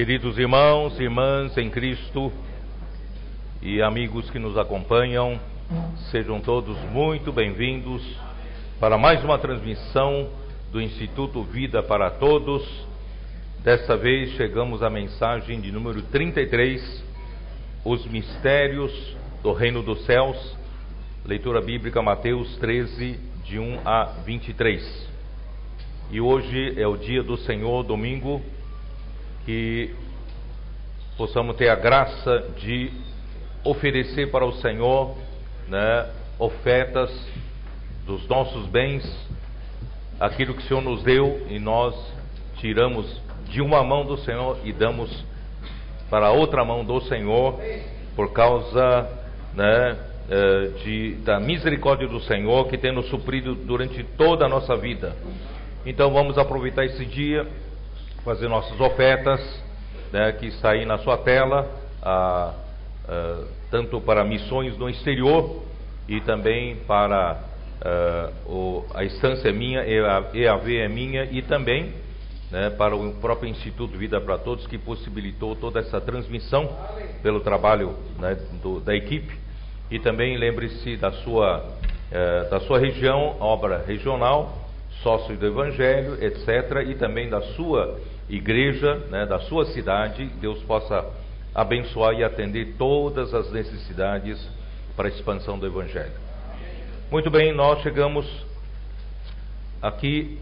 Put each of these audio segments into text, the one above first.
Queridos irmãos e irmãs em Cristo e amigos que nos acompanham, sejam todos muito bem-vindos para mais uma transmissão do Instituto Vida para Todos. Desta vez chegamos à mensagem de número 33, os mistérios do Reino dos Céus, leitura bíblica Mateus 13, de 1 a 23. E hoje é o dia do Senhor, domingo, que possamos ter a graça de oferecer para o Senhor, ofertas dos nossos bens, aquilo que o Senhor nos deu, e nós tiramos de uma mão do Senhor e damos para a outra mão do Senhor, por causa da misericórdia do Senhor que tem nos suprido durante toda a nossa vida. Então vamos aproveitar esse dia, fazer nossas ofertas, que está aí na sua tela, tanto para missões no exterior e também para a Estância é minha, EAV é minha, e também para o próprio Instituto Vida para Todos, que possibilitou toda essa transmissão pelo trabalho da equipe. E também lembre-se da sua região, obra regional, sócio do Evangelho, etc., e também da sua igreja, da sua cidade. Deus possa abençoar e atender todas as necessidades para a expansão do Evangelho. Muito bem, nós chegamos aqui,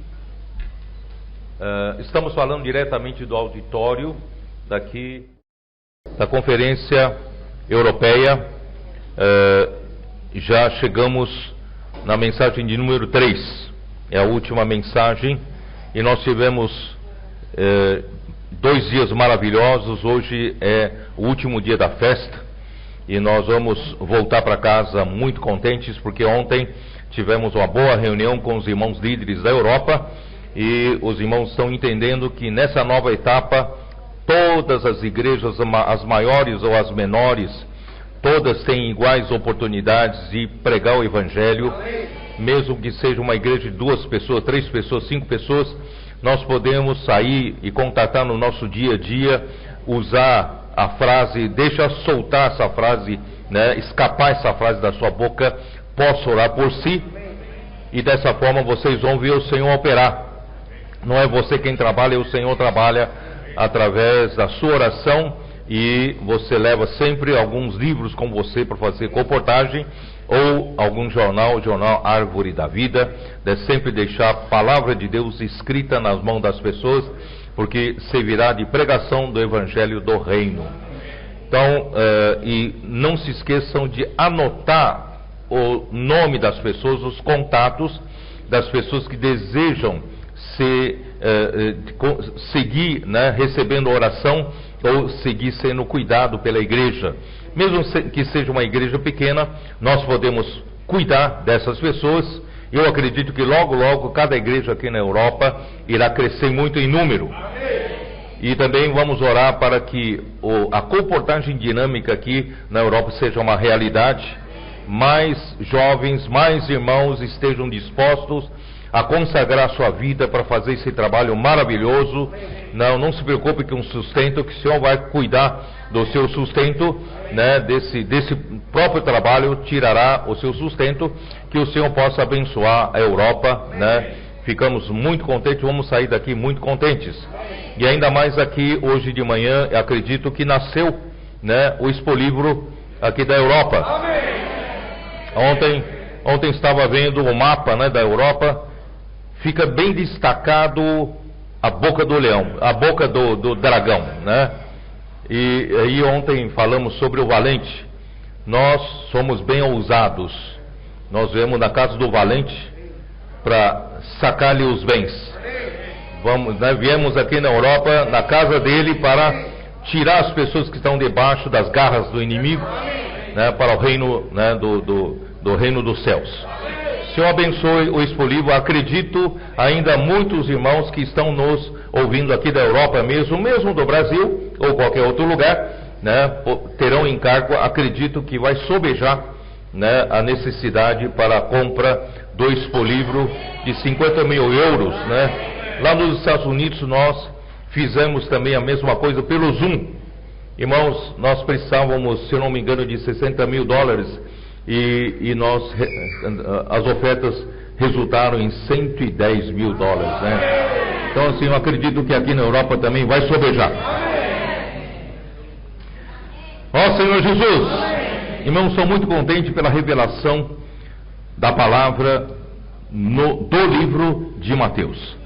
estamos falando diretamente do auditório daqui da Conferência Europeia. Já chegamos na mensagem de número 3. É a última mensagem, e nós tivemos 2 dias maravilhosos. Hoje é o último dia da festa, e nós vamos voltar para casa muito contentes, porque ontem tivemos uma boa reunião com os irmãos líderes da Europa, e os irmãos estão entendendo que nessa nova etapa, todas as igrejas, as maiores ou as menores, todas têm iguais oportunidades de pregar o Evangelho. Mesmo que seja uma igreja de 2 pessoas, 3 pessoas, 5 pessoas, nós podemos sair e contatar no nosso dia a dia, usar a frase, deixa soltar essa frase, escapar essa frase da sua boca: posso orar por si? E dessa forma vocês vão ver o Senhor operar. Não é você quem trabalha, o Senhor trabalha através da sua oração, e você leva sempre alguns livros com você para fazer comportagem, ou algum jornal Árvore da Vida. Deve sempre deixar a palavra de Deus escrita nas mãos das pessoas, porque servirá de pregação do Evangelho do Reino. Então, e não se esqueçam de anotar o nome das pessoas, os contatos das pessoas que desejam seguir, recebendo oração, ou seguir sendo cuidado pela igreja. Mesmo que seja uma igreja pequena, nós podemos cuidar dessas pessoas. Eu acredito que logo, logo, cada igreja aqui na Europa irá crescer muito em número. E também vamos orar para que a comportagem dinâmica aqui na Europa seja uma realidade. Mais jovens, mais irmãos estejam dispostos a consagrar sua vida para fazer esse trabalho maravilhoso. Não se preocupe com o sustento, que o Senhor vai cuidar do seu sustento, desse próprio trabalho, tirará o seu sustento, que o Senhor possa abençoar a Europa, Ficamos muito contentes, vamos sair daqui muito contentes. E ainda mais aqui, hoje de manhã, acredito que nasceu, o Expolivro aqui da Europa. Ontem estava vendo o mapa, da Europa. Fica bem destacado a boca do leão, a boca do dragão, E aí ontem falamos sobre o valente. Nós somos bem ousados. Nós viemos na casa do valente para sacar-lhe os bens. Viemos aqui na Europa, na casa dele, para tirar as pessoas que estão debaixo das garras do inimigo, para o reino, do reino dos céus. Senhor abençoe o Expolivro. Acredito ainda muitos irmãos que estão nos ouvindo aqui da Europa mesmo do Brasil ou qualquer outro lugar, terão encargo. Acredito que vai sobejar, a necessidade para a compra do Expolivro de 50 mil euros, Lá nos Estados Unidos nós Fizemos também a mesma coisa pelo Zoom. Irmãos, nós precisávamos, se eu não me engano, de $60 mil e as ofertas resultaram em $110 mil, né? Então, assim, eu acredito que aqui na Europa também vai sobejar. Ó Senhor Jesus! Irmãos, sou muito contente pela revelação da palavra do livro de Mateus.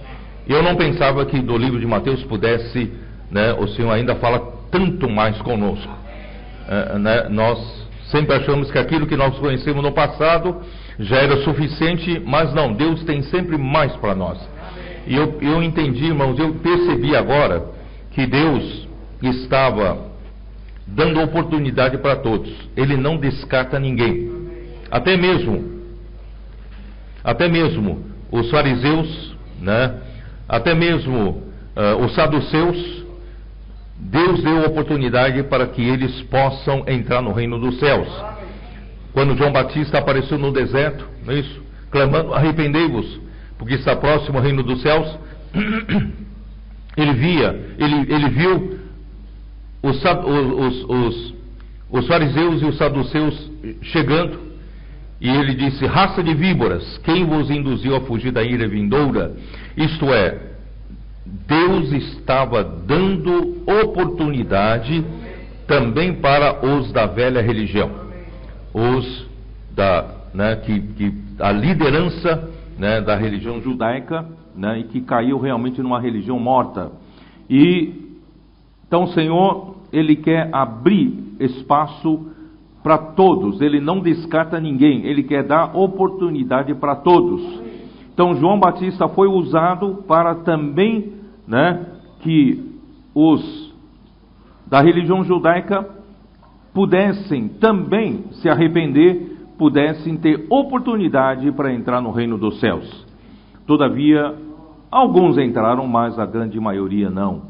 Eu não pensava que do livro de Mateus pudesse, né, o Senhor ainda fala tanto mais conosco. Né, nós sempre achamos que aquilo que nós conhecemos no passado já era suficiente, mas não, Deus tem sempre mais para nós. E eu entendi, irmãos, eu percebi agora que Deus estava dando oportunidade para todos. Ele não descarta ninguém. Até mesmo os fariseus, né? Até mesmo os saduceus, Deus deu oportunidade para que eles possam entrar no reino dos céus. Quando João Batista apareceu no deserto, não é isso? Clamando, arrependei-vos, porque está próximo o reino dos céus. Ele viu os fariseus e os saduceus chegando, e ele disse: raça de víboras, quem vos induziu a fugir da ira vindoura? Isto é, Deus estava dando oportunidade também para os da velha religião, os a liderança, né, da religião judaica, né, e que caiu realmente numa religião morta. E então o Senhor, Ele quer abrir espaço para todos, Ele não descarta ninguém, Ele quer dar oportunidade para todos. Então João Batista foi usado para também, né, que os da religião judaica pudessem também se arrepender, pudessem ter oportunidade para entrar no reino dos céus. Todavia, alguns entraram, mas a grande maioria não.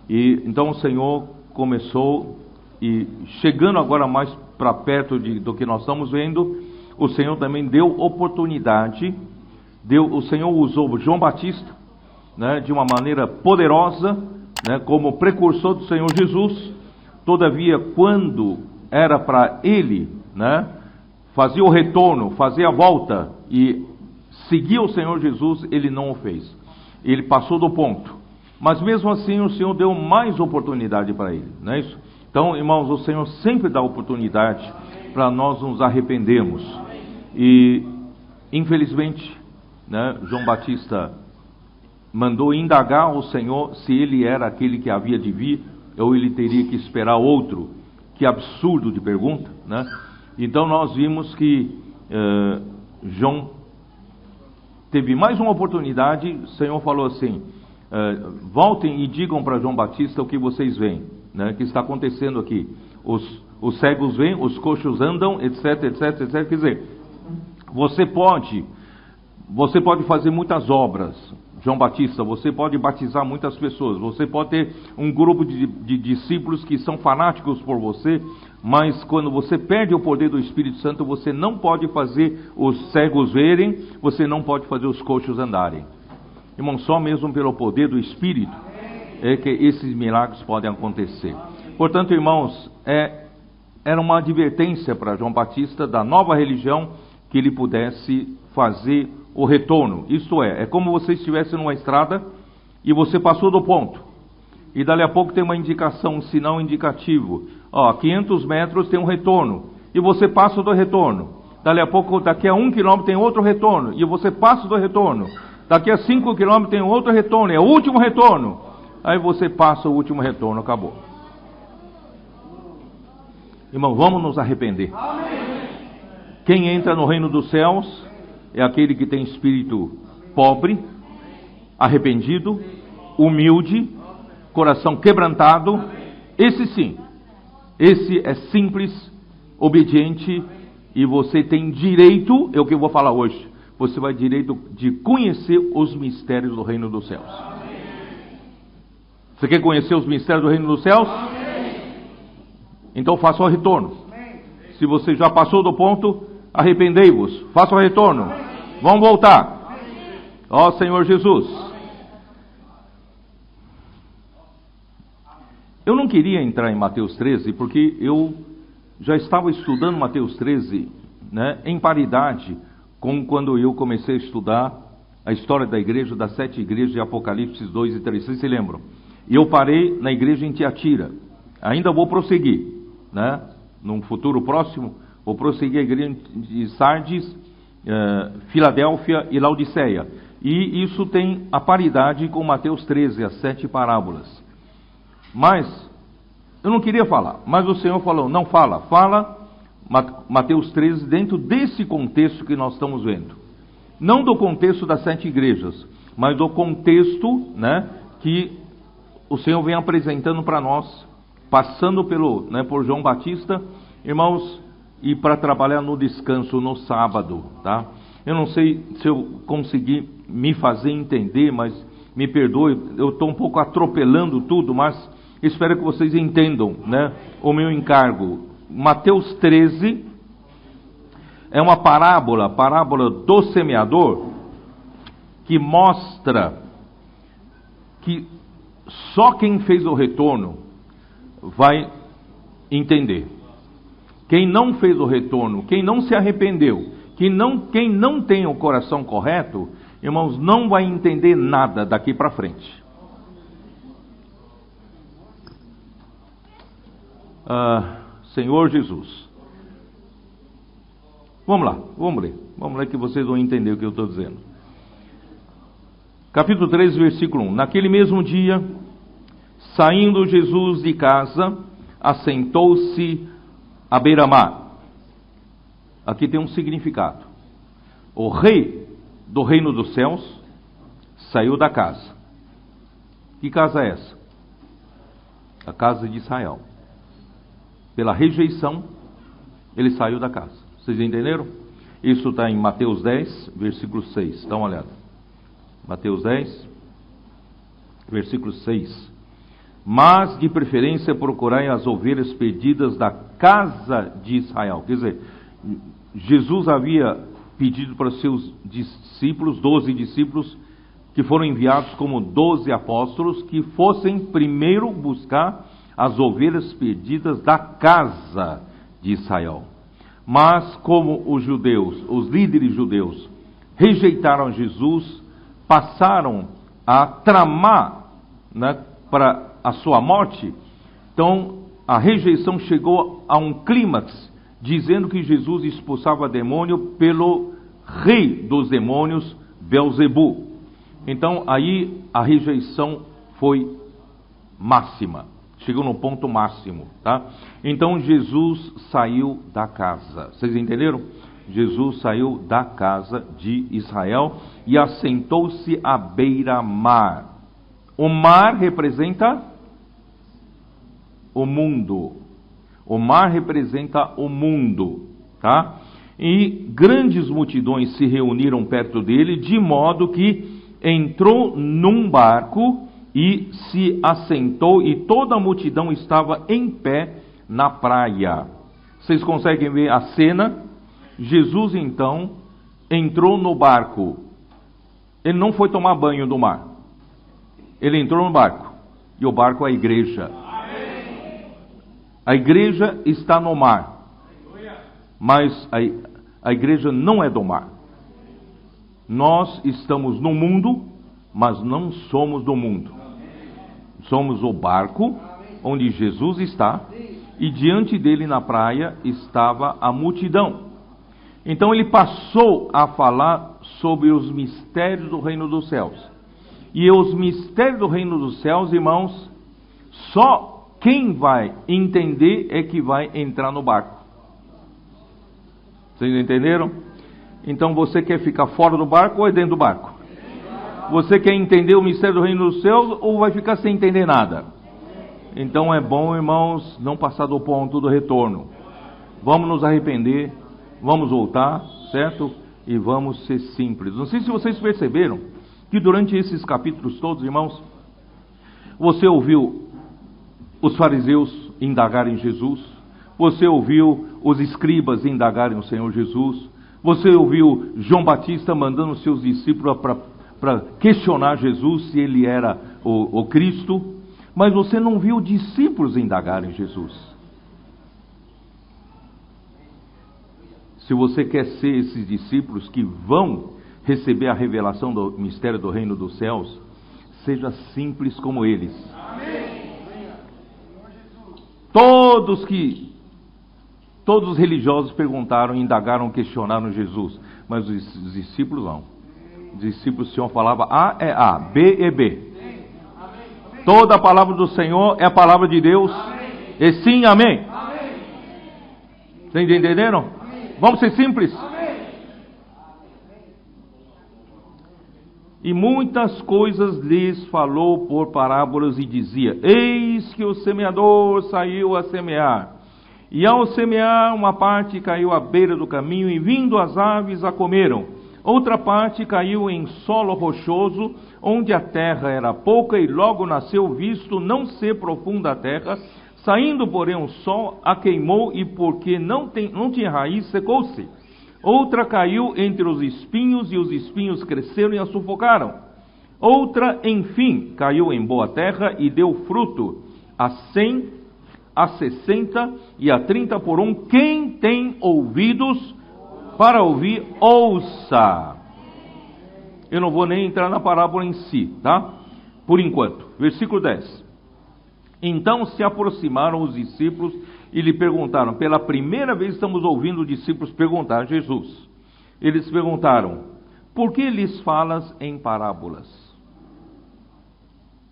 E então o Senhor começou, e chegando agora mais para perto do que nós estamos vendo, o Senhor também deu oportunidade. O Senhor usou João Batista, né, de uma maneira poderosa, né, como precursor do Senhor Jesus. Todavia, quando era para ele, né, fazer o retorno, fazer a volta e seguir o Senhor Jesus, ele não o fez. Ele passou do ponto. Mas mesmo assim o Senhor deu mais oportunidade para ele, não é isso? Então, irmãos, o Senhor sempre dá oportunidade para nós nos arrependermos. E infelizmente, né, João Batista mandou indagar o Senhor se ele era aquele que havia de vir, ou ele teria que esperar outro. Que absurdo de pergunta, né? Então nós vimos que João teve mais uma oportunidade. O Senhor falou assim: voltem e digam para João Batista o que vocês veem, né, que está acontecendo aqui. Os cegos veem, os coxos andam, etc, etc, etc. Quer dizer, você pode fazer muitas obras, João Batista, você pode batizar muitas pessoas, você pode ter um grupo de discípulos que são fanáticos por você, mas quando você perde o poder do Espírito Santo, você não pode fazer os cegos verem, você não pode fazer os coxos andarem. Irmão, só mesmo pelo poder do Espírito é que esses milagres podem acontecer. Portanto, irmãos, era uma advertência para João Batista da nova religião, que ele pudesse fazer o retorno. Isto é como você estivesse numa estrada e você passou do ponto, e dali a pouco tem uma indicação, um sinal indicativo: 500 metros tem um retorno, e você passa do retorno. Dali a pouco, daqui a 1 quilômetro tem outro retorno, e você passa do retorno. Daqui a 5 quilômetros tem outro retorno, é o último retorno. Aí você passa o último retorno, acabou. Irmão, vamos nos arrepender. Quem entra no reino dos céus é aquele que tem espírito pobre, arrependido, humilde, coração quebrantado. Esse sim, esse é simples, obediente, e você tem direito, é o que eu vou falar hoje, você vai ter direito de conhecer os mistérios do reino dos céus. Você quer conhecer os mistérios do reino dos céus? Então faça o retorno. Se você já passou do ponto, arrependei-vos, faça o retorno. Vamos voltar. Ó Senhor Jesus. Eu não queria entrar em Mateus 13, porque eu já estava estudando Mateus 13, né, em paridade com quando eu comecei a estudar a história da igreja, das 7 igrejas de Apocalipse 2 e 3. Vocês se lembram? E eu parei na igreja em Tiatira. Ainda vou prosseguir, né? Num futuro próximo, vou prosseguir a igreja de Sardes, Filadélfia e Laodiceia. E isso tem a paridade com Mateus 13, as 7 parábolas. Mas, eu não queria falar, mas o Senhor falou, não fala, fala Mateus 13 dentro desse contexto que nós estamos vendo. Não do contexto das 7 igrejas, mas do contexto, né, que o Senhor vem apresentando para nós, passando por João Batista, irmãos, e para trabalhar no descanso, no sábado, tá? Eu não sei se eu consegui me fazer entender, mas me perdoe, eu estou um pouco atropelando tudo, mas espero que vocês entendam, né, o meu encargo. Mateus 13 é uma parábola do semeador, que mostra que só quem fez o retorno vai entender. Quem não fez o retorno, quem não se arrependeu, quem não tem o coração correto, irmãos, não vai entender nada daqui para frente. Senhor Jesus. Vamos lá, vamos ler que vocês vão entender o que eu estou dizendo. Capítulo 3, versículo 1. Naquele mesmo dia, saindo Jesus de casa, assentou-se à beira-mar. Aqui tem um significado. O rei do reino dos céus saiu da casa. Que casa é essa? A casa de Israel. Pela rejeição, ele saiu da casa. Vocês entenderam? Isso está em Mateus 10, versículo 6. Dá uma olhada. Mateus 10, versículo 6. Mas, de preferência, procurai as ovelhas perdidas da casa de Israel. Quer dizer, Jesus havia pedido para os seus discípulos, 12 discípulos, que foram enviados como 12 apóstolos, que fossem primeiro buscar as ovelhas perdidas da casa de Israel. Mas como os judeus, os líderes judeus, rejeitaram Jesus, passaram a tramar, né, para a sua morte, então a rejeição chegou a um clímax, dizendo que Jesus expulsava demônio pelo rei dos demônios, Belzebu. Então aí a rejeição foi máxima. Chegou no ponto máximo, tá? Então Jesus saiu da casa. Vocês entenderam? Jesus saiu da casa de Israel e assentou-se à beira-mar. O mar representa o mundo. O mar representa o mundo, tá? E grandes multidões se reuniram perto dele, de modo que entrou num barco e se assentou, e toda a multidão estava em pé na praia. Vocês conseguem ver a cena? Jesus então entrou no barco. Ele não foi tomar banho no mar. Ele entrou no barco. E o barco é a igreja. A igreja está no mar. Mas a igreja não é do mar. Nós estamos no mundo, mas não somos do mundo. Somos o barco onde Jesus está, e diante dele na praia estava a multidão. Então ele passou a falar sobre os mistérios do reino dos céus. E os mistérios do reino dos céus, irmãos, só quem vai entender é que vai entrar no barco. Vocês entenderam? Então você quer ficar fora do barco ou é dentro do barco? Você quer entender o mistério do reino dos céus ou vai ficar sem entender nada? Então é bom, irmãos, não passar do ponto do retorno. Vamos nos arrepender, vamos voltar, certo? E vamos ser simples. Não sei se vocês perceberam que durante esses capítulos todos, irmãos, você ouviu os fariseus indagarem Jesus, você ouviu os escribas indagarem o Senhor Jesus, você ouviu João Batista mandando os seus discípulos para questionar Jesus se ele era o Cristo. Mas você não viu discípulos indagarem Jesus. Se você quer ser esses discípulos que vão receber a revelação do mistério do reino dos céus, seja simples como eles. Todos os religiosos perguntaram, indagaram, questionaram Jesus, mas os discípulos não. Os discípulos, o Senhor falava A é A, B é B. Toda a palavra do Senhor é a palavra de Deus. E sim, amém. Vocês entenderam? Vamos ser simples. E muitas coisas lhes falou por parábolas e dizia: eis que o semeador saiu a semear. E ao semear, uma parte caiu à beira do caminho, e vindo as aves a comeram. Outra parte caiu em solo rochoso, onde a terra era pouca, e logo nasceu, visto não ser profunda a terra. Saindo, porém, o sol a queimou, e porque não tinha raiz, secou-se. Outra caiu entre os espinhos, e os espinhos cresceram e a sufocaram. Outra, enfim, caiu em boa terra e deu fruto, a 100, a 60 e a 30 por um. Quem tem ouvidos para ouvir, ouça. Eu não vou nem entrar na parábola em si, tá? Por enquanto. Versículo 10. Então se aproximaram os discípulos e lhe perguntaram. Pela primeira vez estamos ouvindo os discípulos perguntar a Jesus. Eles perguntaram: por que lhes falas em parábolas?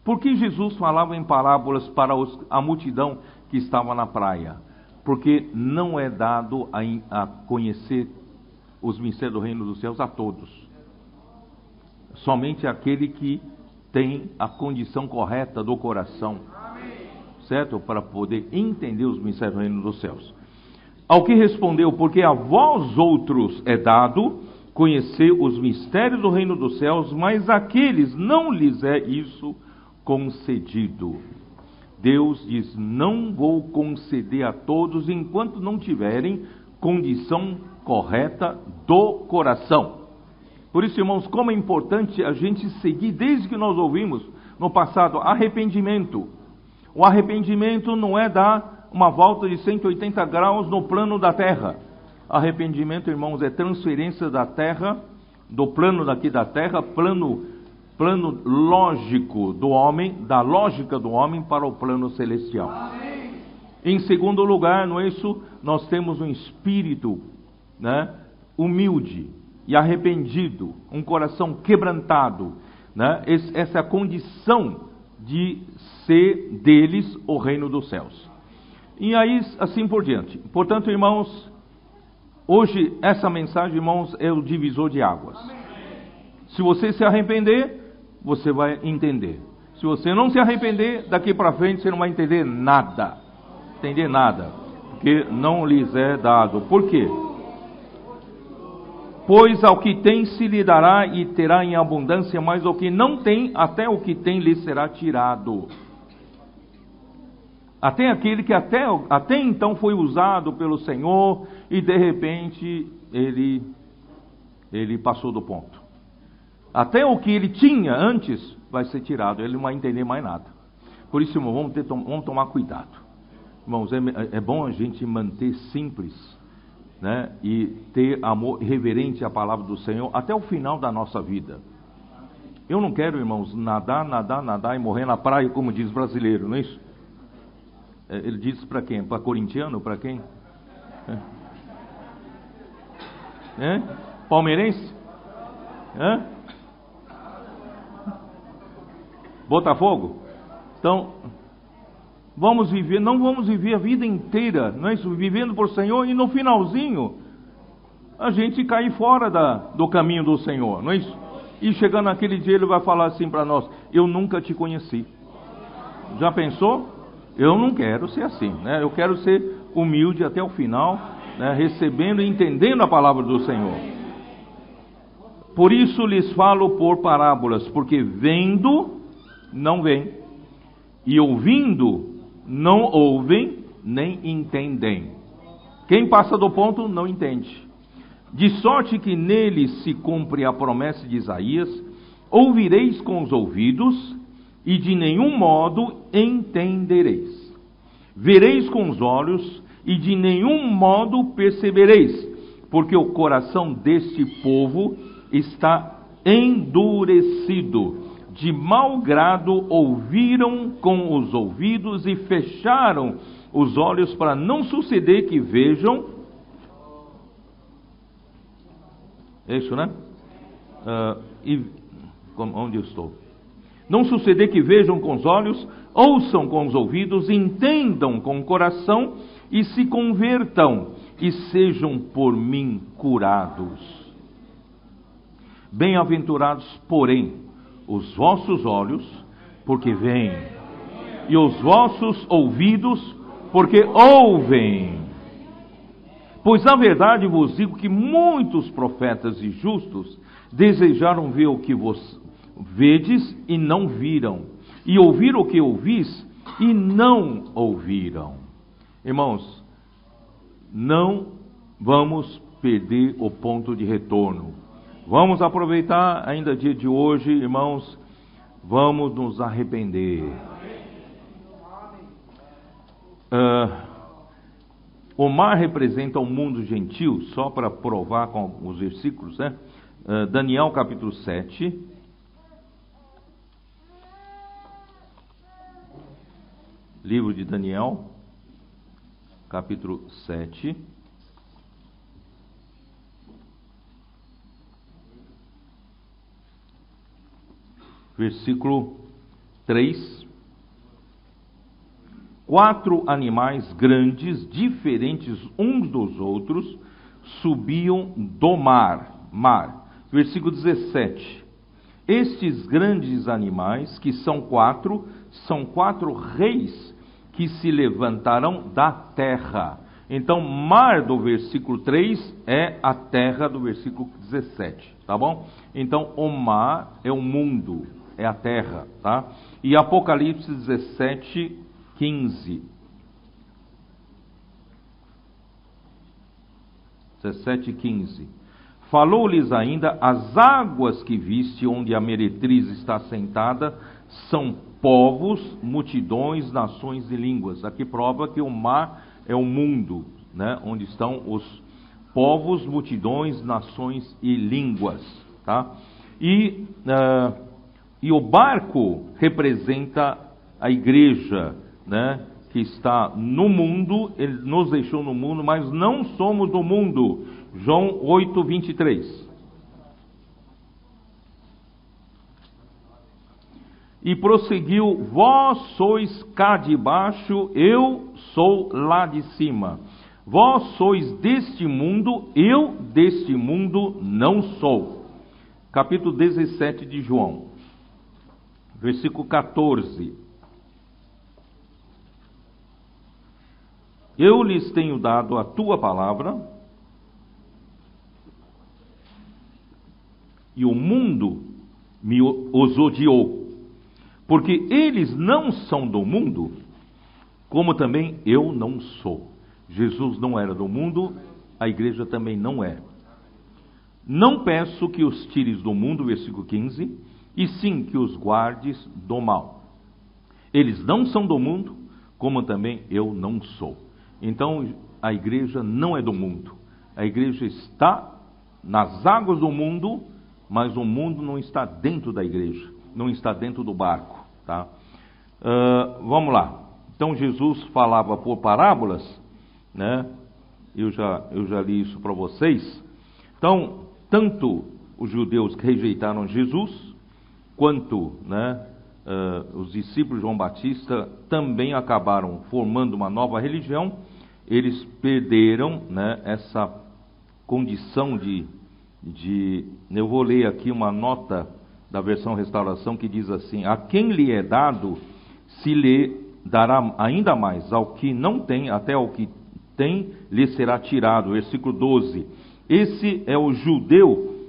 Por que Jesus falava em parábolas para a multidão que estava na praia? Porque não é dado a conhecer os mistérios do reino dos céus a todos. Somente aquele que tem a condição correta do coração, certo? Para poder entender os mistérios do reino dos céus. Ao que respondeu: porque a vós outros é dado conhecer os mistérios do reino dos céus, mas àqueles não lhes é isso concedido. Deus diz: não vou conceder a todos enquanto não tiverem condição correta do coração. Por isso, irmãos, como é importante a gente seguir, desde que nós ouvimos no passado, arrependimento. O arrependimento não é dar uma volta de 180 graus no plano da terra. Arrependimento, irmãos, é transferência da terra, do plano daqui da terra, plano lógico do homem, da lógica do homem para o plano celestial. Amém. Em segundo lugar, não é isso? Nós temos um espírito, né, humilde e arrependido, um coração quebrantado, né? Essa é a condição de ser deles o reino dos céus. E aí, assim por diante. Portanto, irmãos, hoje essa mensagem, irmãos, é o divisor de águas. Se você se arrepender, você vai entender. Se você não se arrepender, daqui para frente você não vai entender nada. Entender nada. Porque não lhes é dado. Por quê? Pois ao que tem se lhe dará e terá em abundância, mas ao que não tem, até o que tem lhe será tirado. Até aquele que até então foi usado pelo Senhor e de repente ele passou do ponto. Até o que ele tinha antes vai ser tirado, ele não vai entender mais nada. Por isso, irmão, vamos tomar cuidado. Irmãos, é bom a gente manter simples, né, e ter amor reverente à palavra do Senhor até o final da nossa vida. Eu não quero, irmãos, nadar e morrer na praia, como diz brasileiro, não é isso? Ele diz para quem? Para corintiano? Para quem? Palmeirense? Botafogo? Então, não vamos viver a vida inteira, não é isso? Vivendo por Senhor, e no finalzinho a gente cair fora do caminho do Senhor, não é isso? E chegando naquele dia ele vai falar assim para nós: eu nunca te conheci. Já pensou? Eu não quero ser assim, né? Eu quero ser humilde até o final, né? Recebendo e entendendo a palavra do Senhor. Por isso lhes falo por parábolas, porque vendo não veem, e ouvindo não ouvem nem entendem. Quem passa do ponto não entende. De sorte que nele se cumpre a promessa de Isaías: ouvireis com os ouvidos e de nenhum modo entendereis. Vereis com os olhos, e de nenhum modo percebereis, porque o coração deste povo está endurecido. De mau grado ouviram com os ouvidos e fecharam os olhos, para não suceder que vejam. É isso, né? Onde eu estou? Não suceder que vejam com os olhos, ouçam com os ouvidos, entendam com o coração e se convertam e sejam por mim curados. Bem-aventurados, porém, os vossos olhos, porque veem, e os vossos ouvidos, porque ouvem. Pois a verdade vos digo que muitos profetas e justos desejaram ver o que vos vedes e não viram, e ouvir o que ouvis e não ouviram. Irmãos, não vamos perder o ponto de retorno. Vamos aproveitar ainda dia de hoje, irmãos, vamos nos arrepender. O mar representa o mundo gentil, só para provar com os versículos, né? Daniel capítulo 7. Livro de Daniel, capítulo 7. Versículo 3. 4 animais grandes, diferentes uns dos outros, subiam do mar. Versículo 17. Estes grandes animais, que são quatro reis que se levantarão da terra. Então, mar do versículo 3 é a terra do versículo 17, tá bom? Então, o mar é o mundo, é a terra, tá? E Apocalipse 17, 15. 17, 15. Falou-lhes ainda: as águas que viste, onde a meretriz está sentada, são povos, multidões, nações e línguas. Aqui prova que o mar é o mundo, né? Onde estão os povos, multidões, nações e línguas, tá? E o barco representa a igreja, né? Que está no mundo. Ele nos deixou no mundo, mas não somos do mundo. João 8, 23. E prosseguiu: vós sois cá de baixo, eu sou lá de cima. Vós sois deste mundo, eu deste mundo não sou. Capítulo 17 de João, versículo 14. Eu lhes tenho dado a tua palavra, e o mundo os odiou, porque eles não são do mundo, como também eu não sou. Jesus não era do mundo, a igreja também não é. Não peço que os tires do mundo, versículo 15, e sim que os guardes do mal. Eles não são do mundo, como também eu não sou. Então, a igreja não é do mundo. A igreja está nas águas do mundo, mas o mundo não está dentro da igreja, não está dentro do barco, tá? Vamos lá. Então, Jesus falava por parábolas, né? Eu já li isso para vocês. Então, tanto os judeus que rejeitaram Jesus, quanto, né, os discípulos de João Batista também acabaram formando uma nova religião. Eles perderam, né, essa condição de... Eu vou ler aqui uma nota da versão Restauração que diz assim: a quem lhe é dado, se lhe dará ainda mais; ao que não tem, até ao que tem, lhe será tirado. Versículo 12. Esse é o judeu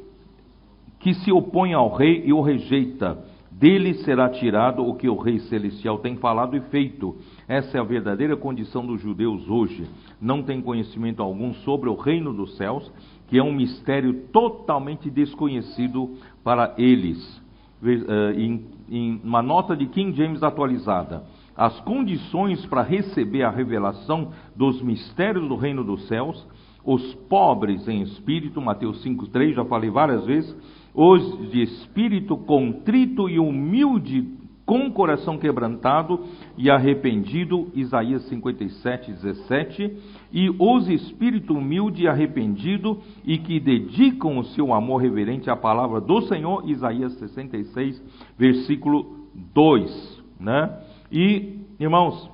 que se opõe ao rei e o rejeita. Dele será tirado o que o Rei Celestial tem falado e feito. Essa é a verdadeira condição dos judeus hoje. Não tem conhecimento algum sobre o reino dos céus, que é um mistério totalmente desconhecido para eles. em uma nota de King James atualizada, as condições para receber a revelação dos mistérios do reino dos céus, os pobres em espírito, Mateus 5,3, já falei várias vezes, os de espírito contrito e humilde, com coração quebrantado e arrependido, Isaías 57:17, e os espírito humilde e arrependido e que dedicam o seu amor reverente à palavra do Senhor, Isaías 66, versículo 2, né? E, irmãos,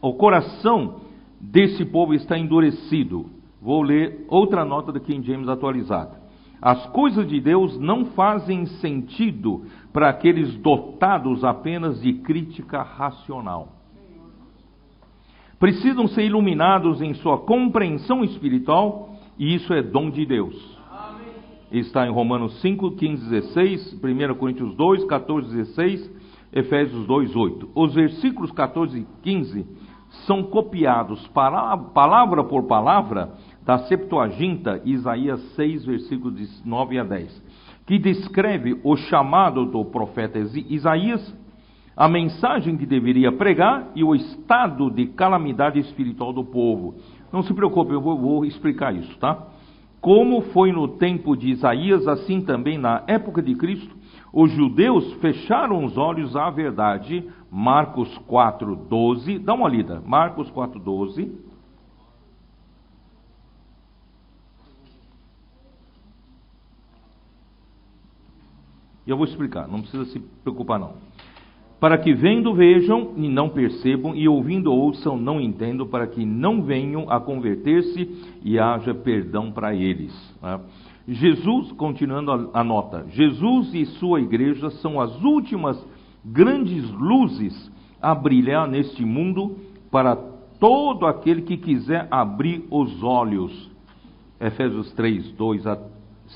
o coração desse povo está endurecido. Vou ler outra nota do King James atualizada. As coisas de Deus não fazem sentido para aqueles dotados apenas de crítica racional. Precisam ser iluminados em sua compreensão espiritual, e isso é dom de Deus. Está em Romanos 5, 15, 16, 1 Coríntios 2, 14, 16, Efésios 2, 8. Os versículos 14 e 15 são copiados palavra por palavra da Septuaginta, Isaías 6, versículos 9 a 10, que descreve o chamado do profeta Isaías, a mensagem que deveria pregar e o estado de calamidade espiritual do povo. Não se preocupe, eu vou explicar isso, tá? Como foi no tempo de Isaías, assim também na época de Cristo, os judeus fecharam os olhos à verdade. Marcos 4:12, dá uma lida, Marcos 4:12. E eu vou explicar, não precisa se preocupar não. Para que vendo vejam e não percebam, e ouvindo ouçam não entendam, para que não venham a converter-se e haja perdão para eles. Jesus, continuando a nota, Jesus e sua igreja são as últimas grandes luzes a brilhar neste mundo para todo aquele que quiser abrir os olhos. Efésios 3, 2 a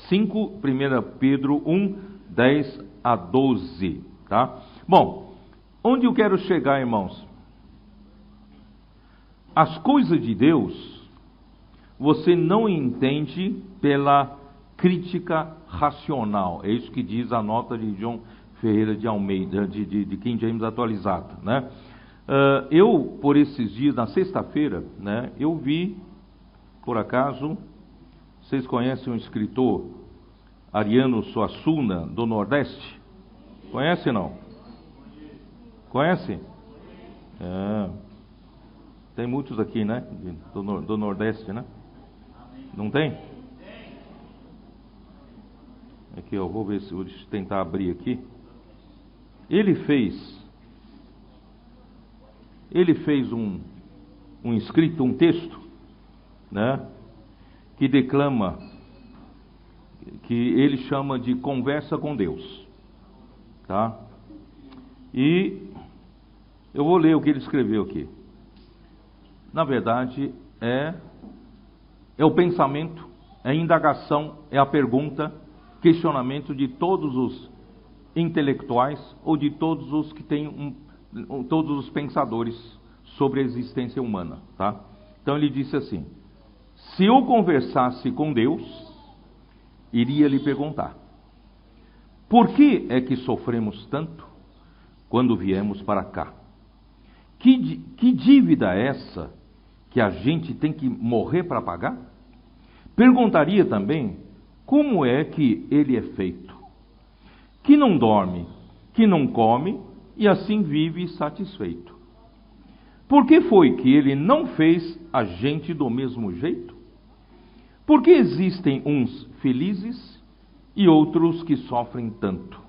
5, 1 Pedro 1, 10 a 12, tá? Bom, onde eu quero chegar, irmãos? As coisas de Deus, você não entende pela crítica racional. É isso que diz a nota de John Ferreira de Almeida, de King James atualizada, né? Eu, por esses dias, na sexta-feira, né, eu vi, por acaso, vocês conhecem um escritor, Ariano Suassuna, do Nordeste? Conhece não? Conhece? Tem muitos aqui, né? Do Nordeste, né? Não tem? Aqui, ó, vou ver se vou tentar abrir aqui. Ele fez um escrito, um texto, né? Que declama, que ele chama de conversa com Deus, tá? E eu vou ler o que ele escreveu aqui. Na verdade, é o pensamento, é a indagação, é a pergunta, questionamento de todos os intelectuais ou de todos os que têm todos os pensadores sobre a existência humana, tá? Então ele disse assim: se eu conversasse com Deus, iria lhe perguntar: por que é que sofremos tanto quando viemos para cá? Que dívida é essa que a gente tem que morrer para pagar? Perguntaria também como é que ele é feito, que não dorme, que não come e assim vive satisfeito. Por que foi que ele não fez a gente do mesmo jeito? Por que existem uns felizes e outros que sofrem tanto?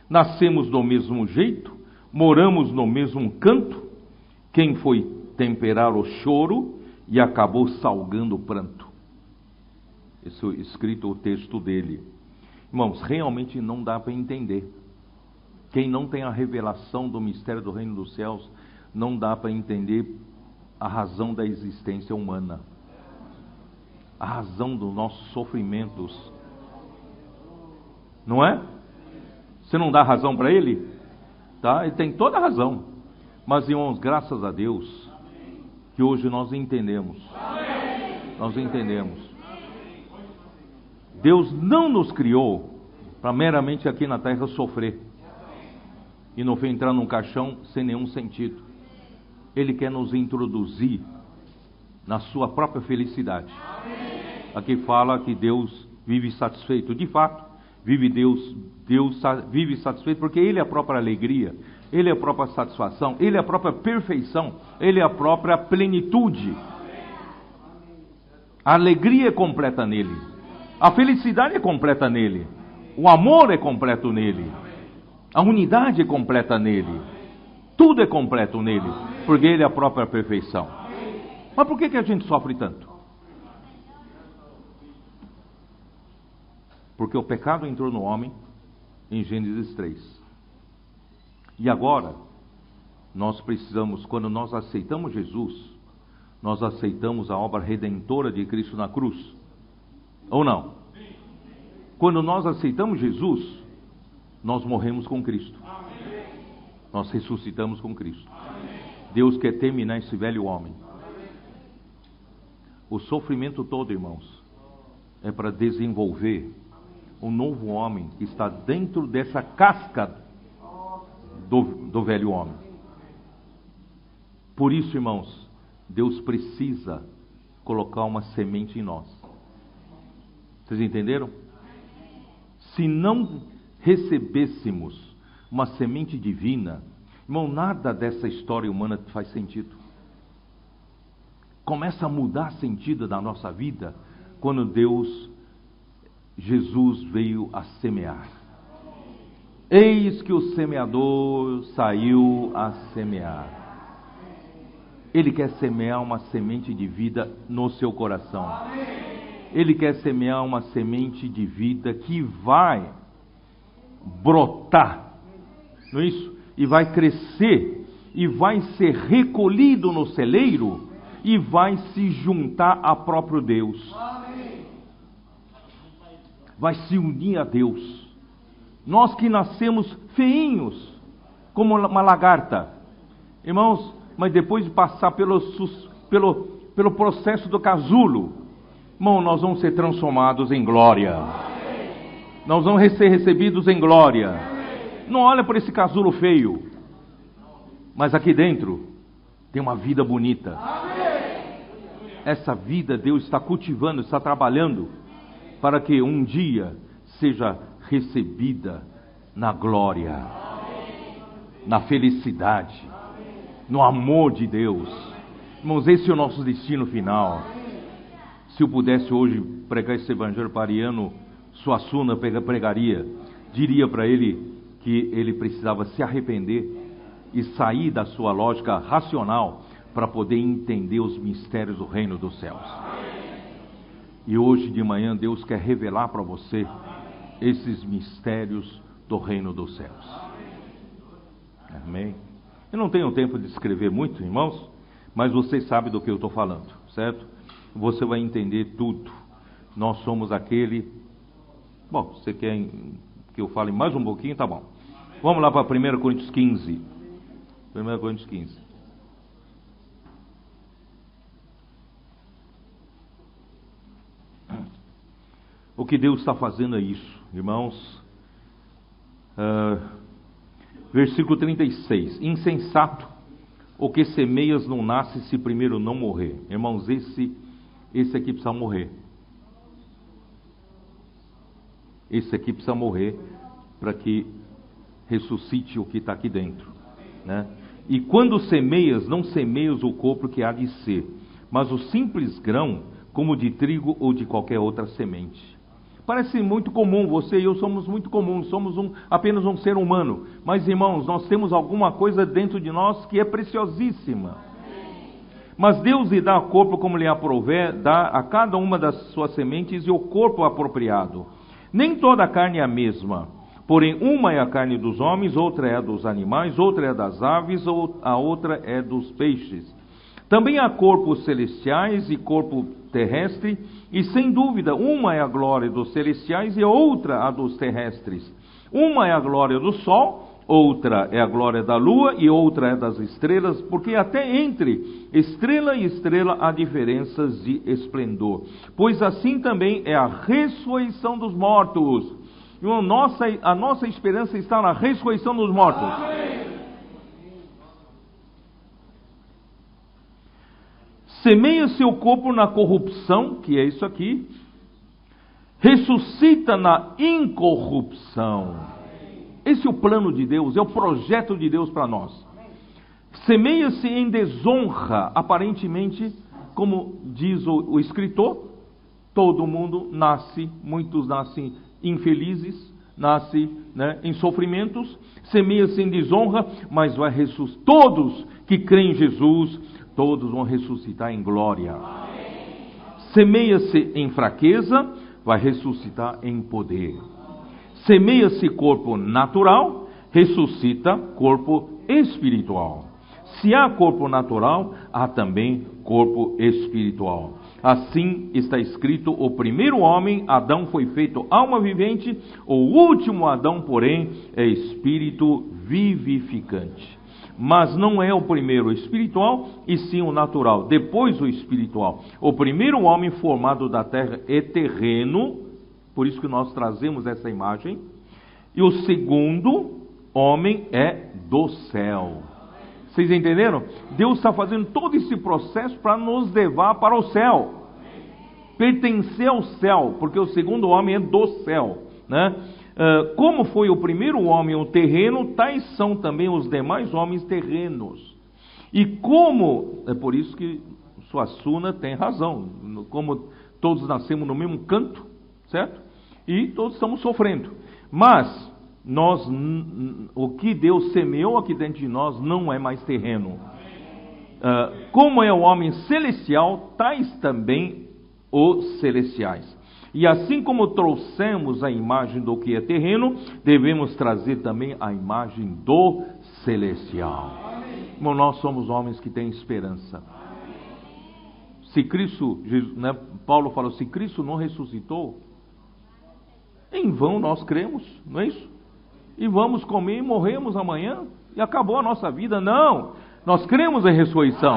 Nascemos do mesmo jeito, moramos no mesmo canto. Quem foi temperar o choro e acabou salgando o pranto? Esse é escrito o texto dele. Irmãos, realmente não dá para entender. Quem não tem a revelação do mistério do reino dos céus, não dá para entender a razão da existência humana, a razão dos nossos sofrimentos. Não é? Você não dá razão para ele? Tá? Ele tem toda a razão. Mas, irmãos, graças a Deus, que hoje nós entendemos. Nós entendemos. Deus não nos criou para meramente aqui na terra sofrer. E não foi entrar num caixão sem nenhum sentido. Ele quer nos introduzir na sua própria felicidade. Aqui fala que Deus vive satisfeito. De fato, Deus vive satisfeito porque Ele é a própria alegria, Ele é a própria satisfação, Ele é a própria perfeição, Ele é a própria plenitude. A alegria é completa nele, a felicidade é completa nele, o amor é completo nele, a unidade é completa nele, tudo é completo nele, porque Ele é a própria perfeição. Mas por que a gente sofre tanto? Porque o pecado entrou no homem em Gênesis 3. E agora, nós precisamos, quando nós aceitamos Jesus, nós aceitamos a obra redentora de Cristo na cruz. Ou não? Quando nós aceitamos Jesus, nós morremos com Cristo. Nós ressuscitamos com Cristo. Deus quer terminar esse velho homem. O sofrimento todo, irmãos, é para desenvolver um novo homem que está dentro dessa casca do velho homem. Por isso, irmãos, Deus precisa colocar uma semente em nós. Vocês entenderam? Se não recebêssemos uma semente divina, irmão, nada dessa história humana faz sentido. Começa a mudar sentido da nossa vida quando Jesus veio a semear. Eis que o semeador saiu a semear. Ele quer semear uma semente de vida no seu coração. Ele quer semear uma semente de vida que vai brotar, não é isso? E vai crescer, e vai ser recolhido no celeiro, e vai se juntar a próprio Deus. Vai se unir a Deus. Nós que nascemos feinhos, como uma lagarta, irmãos, mas depois de passar pelo processo do casulo, irmão, nós vamos ser transformados em glória. Nós vamos ser recebidos em glória. Não olha por esse casulo feio, mas aqui dentro tem uma vida bonita. Essa vida Deus está cultivando, está trabalhando, para que um dia seja recebida na glória, na felicidade, no amor de Deus. Irmãos, esse é o nosso destino final. Se eu pudesse hoje pregar esse evangelho para Ariano Suassuna, pregaria, diria para ele que ele precisava se arrepender e sair da sua lógica racional para poder entender os mistérios do reino dos céus. E hoje de manhã Deus quer revelar para você esses mistérios do reino dos céus. Amém? Eu não tenho tempo de escrever muito, irmãos, mas vocês sabem do que eu estou falando, certo? Você vai entender tudo. Nós somos aquele... Bom, você quer que eu fale mais um pouquinho? Tá bom. Vamos lá para 1 Coríntios 15. 1 Coríntios 15. O que Deus está fazendo é isso, irmãos. Versículo 36. Insensato, o que semeias não nasce se primeiro não morrer. Irmãos, esse aqui precisa morrer. Esse aqui precisa morrer para que ressuscite o que está aqui dentro, né? E quando semeias, não semeias o corpo que há de ser, mas o simples grão, como de trigo ou de qualquer outra semente. Parece muito comum, você e eu somos muito comuns, somos apenas um ser humano. Mas, irmãos, nós temos alguma coisa dentro de nós que é preciosíssima. Mas Deus lhe dá o corpo como lhe aprouver, dá a cada uma das suas sementes e o corpo apropriado. Nem toda a carne é a mesma, porém uma é a carne dos homens, outra é a dos animais, outra é das aves, a outra é dos peixes. Também há corpos celestiais e corpo terrestre, e sem dúvida uma é a glória dos celestiais e outra a dos terrestres. Uma é a glória do sol, outra é a glória da lua e outra é das estrelas, porque até entre estrela e estrela há diferenças de esplendor. Pois assim também é a ressurreição dos mortos. Irmão, a nossa esperança está na ressurreição dos mortos. Semeia seu corpo na corrupção, que é isso aqui, ressuscita na incorrupção. Esse é o plano de Deus, é o projeto de Deus para nós. Semeia-se em desonra, aparentemente, como diz o escritor, todo mundo nasce, muitos nascem infelizes, nascem, em sofrimentos, semeia-se em desonra, mas vai ressuscitar. Todos que creem em Jesus, todos vão ressuscitar em glória. Semeia-se em fraqueza, vai ressuscitar em poder. Semeia-se corpo natural, ressuscita corpo espiritual. Se há corpo natural, há também corpo espiritual. Assim está escrito: o primeiro homem, Adão, foi feito alma vivente, o último Adão, porém, é espírito vivificante. Mas não é o primeiro o espiritual, e sim o natural, depois o espiritual. O primeiro homem formado da terra é terreno, por isso que nós trazemos essa imagem, e o segundo homem é do céu. Vocês entenderam? Deus está fazendo todo esse processo para nos levar para o céu, pertencer ao céu, porque o segundo homem é do céu, como foi o primeiro homem o terreno, tais são também os demais homens terrenos. E como, é por isso que Suassuna tem razão, como todos nascemos no mesmo canto, certo? E todos estamos sofrendo. Mas o que Deus semeou aqui dentro de nós não é mais terreno. Como é o homem celestial, tais também os celestiais. E assim como trouxemos a imagem do que é terreno, devemos trazer também a imagem do celestial. Irmão, nós somos homens que têm esperança. Se Cristo, Paulo falou, se Cristo não ressuscitou, em vão nós cremos, não é isso? E vamos comer e morremos amanhã, e acabou a nossa vida. Não, nós cremos em ressurreição.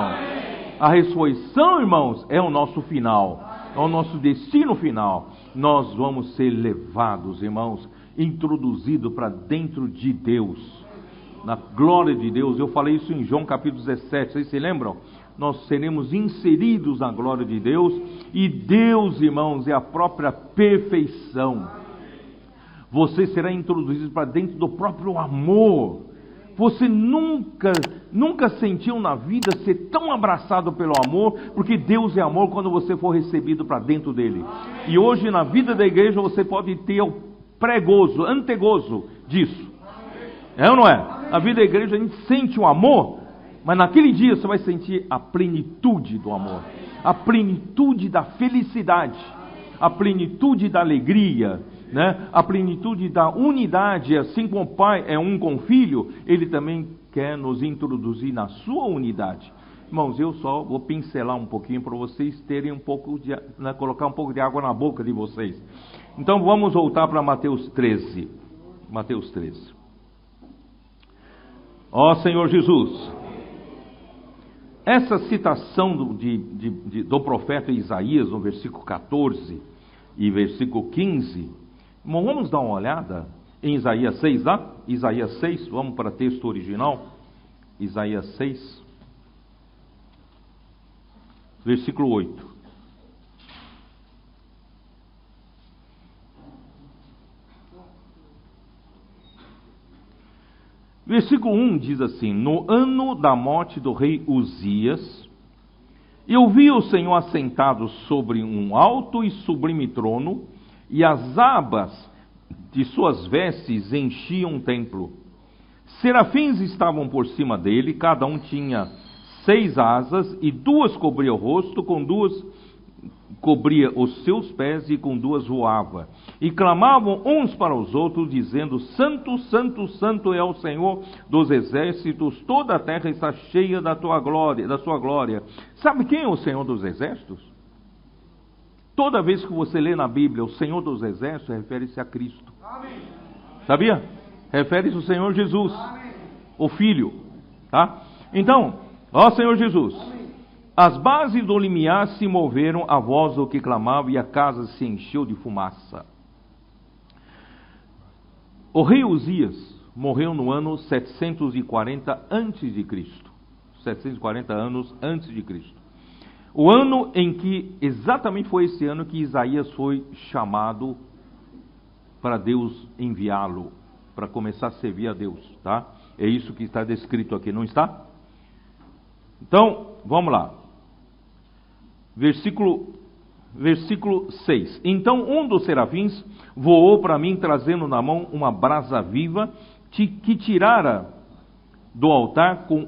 A ressurreição, irmãos, é o nosso final, é o nosso destino final. Nós vamos ser levados, irmãos, introduzidos para dentro de Deus, na glória de Deus. Eu falei isso em João capítulo 17, vocês se lembram? Nós seremos inseridos na glória de Deus, e Deus, irmãos, é a própria perfeição. Você será introduzido para dentro do próprio amor. Você nunca sentiu na vida ser tão abraçado pelo amor, porque Deus é amor quando você for recebido para dentro dele. E hoje na vida da igreja você pode ter o pré-gozo, antegozo disso. É ou não é? Na vida da igreja a gente sente o amor, mas naquele dia você vai sentir a plenitude do amor, a plenitude da felicidade, a plenitude da alegria, a plenitude da unidade. Assim como o Pai é um com o Filho, Ele também quer nos introduzir na sua unidade. Irmãos, eu só vou pincelar um pouquinho para vocês terem um pouco de, colocar um pouco de água na boca de vocês. Então vamos voltar para Mateus 13. Mateus 13. Ó Senhor Jesus, essa citação do profeta Isaías, no versículo 14 e versículo 15, irmão, vamos dar uma olhada em Isaías 6, lá? Isaías 6, vamos para o texto original. Isaías 6, versículo 8. Versículo 1 diz assim: no ano da morte do rei Uzias, eu vi o Senhor assentado sobre um alto e sublime trono, e as abas de suas vestes enchiam o templo. Serafins estavam por cima dele, cada um tinha 6 asas, e 2 cobria o rosto, com 2 cobria os seus pés, e com 2 voava. E clamavam uns para os outros, dizendo: Santo, Santo, Santo é o Senhor dos exércitos, toda a terra está cheia da tua glória, da sua glória. Sabe quem é o Senhor dos exércitos? Toda vez que você lê na Bíblia o Senhor dos exércitos, refere-se a Cristo. Amém. Sabia? Refere-se ao Senhor Jesus, amém, o Filho, tá? Então, ó Senhor Jesus, amém, as bases do limiar se moveram à voz do que clamava, e a casa se encheu de fumaça. O rei Uzias morreu no ano 740 antes de Cristo. 740 anos antes de Cristo. O ano em que, exatamente foi esse ano que Isaías foi chamado para Deus enviá-lo, para começar a servir a Deus, tá? É isso que está descrito aqui, não está? Então, vamos lá. Versículo 6. Então um dos serafins voou para mim, trazendo na mão uma brasa viva, que tirara do altar com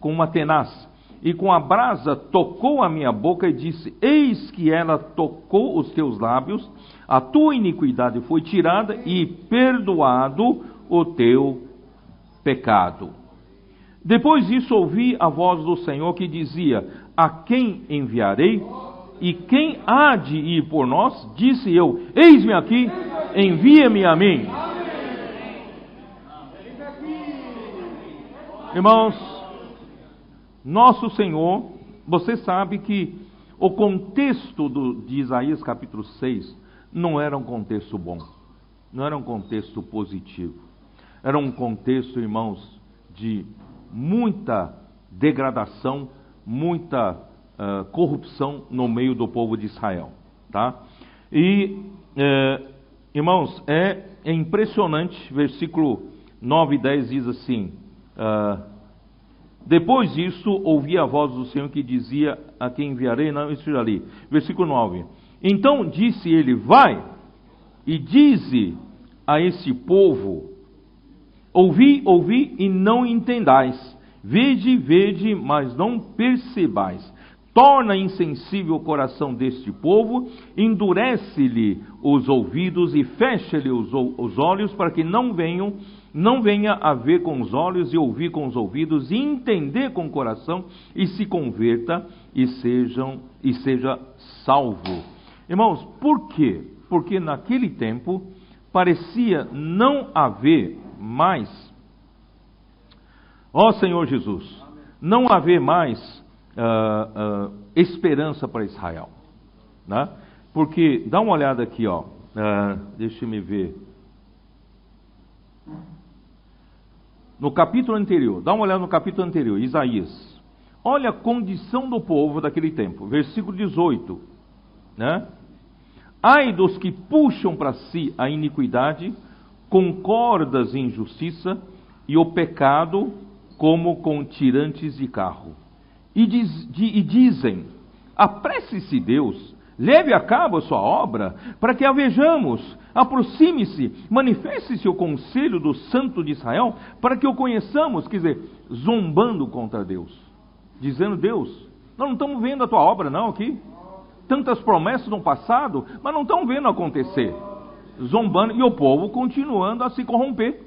uma tenaz. E com a brasa tocou a minha boca e disse: eis que ela tocou os teus lábios, a tua iniquidade foi tirada e perdoado o teu pecado. Depois disso ouvi a voz do Senhor que dizia: a quem enviarei? E quem há de ir por nós? Disse eu: eis-me aqui, envia-me a mim. Irmãos, nosso Senhor, você sabe que o contexto de Isaías capítulo 6 não era um contexto bom, não era um contexto positivo, era um contexto, irmãos, de muita degradação, muita corrupção no meio do povo de Israel, tá? E, irmãos, é impressionante, versículo 9 e 10 diz assim: depois disso, ouvi a voz do Senhor que dizia: a quem enviarei? Não, isso já li. Versículo 9. Então disse ele: vai e dize a esse povo: ouvi, ouvi e não entendais. Vede, vede, mas não percebais. Torna insensível o coração deste povo, endurece-lhe os ouvidos e fecha-lhe os olhos, para que não venha a ver com os olhos e ouvir com os ouvidos e entender com o coração e se converta e seja salvo. Irmãos, por quê? Porque naquele tempo parecia não haver mais, ó Senhor Jesus, não haver mais esperança para Israel, né? Porque, dá uma olhada aqui, ó, deixa-me ver, no capítulo anterior, dá uma olhada no capítulo anterior, Isaías, olha a condição do povo daquele tempo, versículo 18, né? Ai dos que puxam para si a iniquidade, com cordas de injustiça, e o pecado como com tirantes de carro. E dizem: apresse-se Deus, leve a cabo a sua obra, para que a vejamos. Aproxime-se, manifeste-se o conselho do Santo de Israel, para que o conheçamos. Quer dizer, zombando contra Deus, dizendo: Deus, nós não estamos vendo a tua obra não aqui. Tantas promessas no passado, mas não estão vendo acontecer. Zombando, e o povo continuando a se corromper,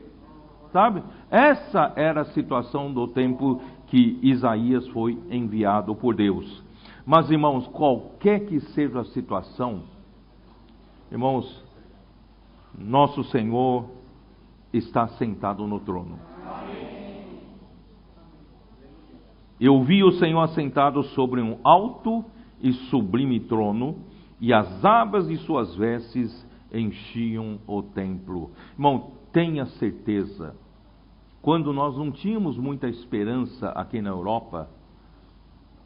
sabe? Essa era a situação do tempo que Isaías foi enviado por Deus. Mas, irmãos, qualquer que seja a situação, irmãos, nosso Senhor está sentado no trono. Eu vi o Senhor assentado sobre um alto e sublime trono, e as abas de suas vestes enchiam o templo. Irmão, tenha certeza, quando nós não tínhamos muita esperança aqui na Europa,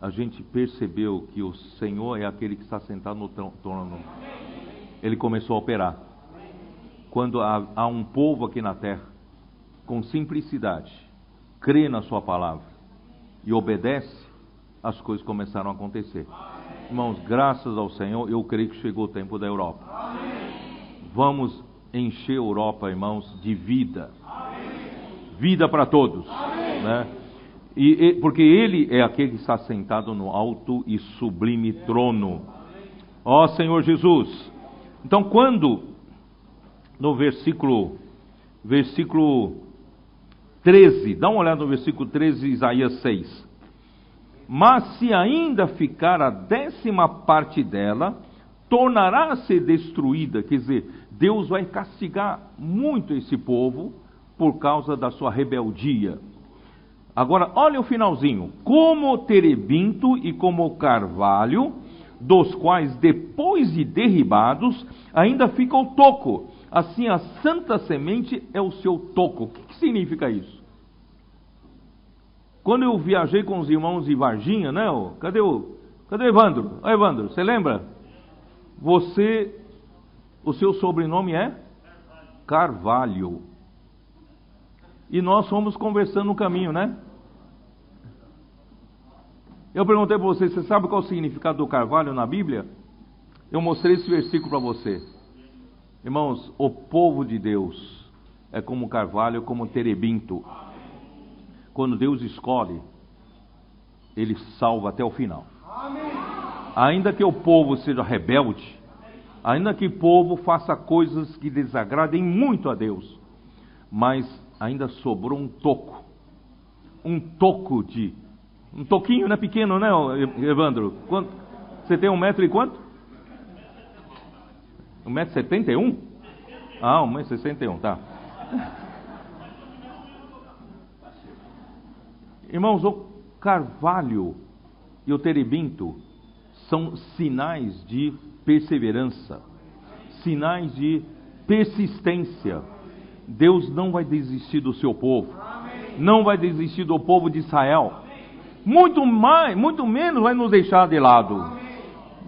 a gente percebeu que o Senhor é aquele que está sentado no trono. Ele começou a operar. Quando há um povo aqui na terra, com simplicidade, crê na sua palavra e obedece, as coisas começaram a acontecer. Irmãos, graças ao Senhor, eu creio que chegou o tempo da Europa. Vamos encher a Europa, irmãos, de vida. Vida para todos, né? Porque Ele é aquele que está sentado no alto e sublime trono. Ó Senhor Jesus. Então, quando no versículo 13, dá uma olhada no versículo 13 de Isaías 6. Mas se ainda ficar a 10ª parte dela, tornará a ser destruída. Quer dizer, Deus vai castigar muito esse povo por causa da sua rebeldia. Agora, olha o finalzinho. Como o terebinto e como o carvalho, dos quais depois de derribados, ainda fica o toco. assim a santa semente é o seu toco. O que significa isso? Quando eu viajei com os irmãos de Varginha, né? Cadê o Evandro? Ô, Evandro, você lembra? O seu sobrenome é Carvalho. E nós fomos conversando no caminho, né? Eu perguntei para você sabe qual é o significado do carvalho na Bíblia? Eu mostrei esse versículo para você. Irmãos, o povo de Deus é como carvalho, como terebinto. Quando Deus escolhe, Ele salva até o final. Ainda que o povo seja rebelde, ainda que o povo faça coisas que desagradem muito a Deus, mas ainda sobrou um toco. Um toquinho, né? Pequeno, né, Evandro? Você tem 1 metro e quanto? 1,71 m? Ah, 1,61 m, tá. Irmãos, o carvalho e o terebinto são sinais de perseverança, sinais de persistência. Deus não vai desistir do seu povo, não vai desistir do povo de Israel, muito menos vai nos deixar de lado.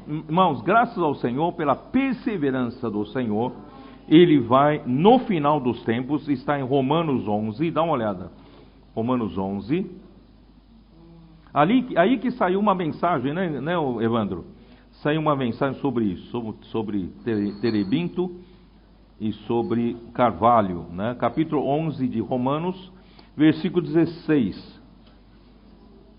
Irmãos, graças ao Senhor, pela perseverança do Senhor, Ele vai, no final dos tempos, está em Romanos 11, dá uma olhada, Romanos 11, aí que saiu uma mensagem, né, Evandro? Saiu uma mensagem sobre isso, sobre terebinto e sobre carvalho, né? Capítulo 11 de Romanos, versículo 16.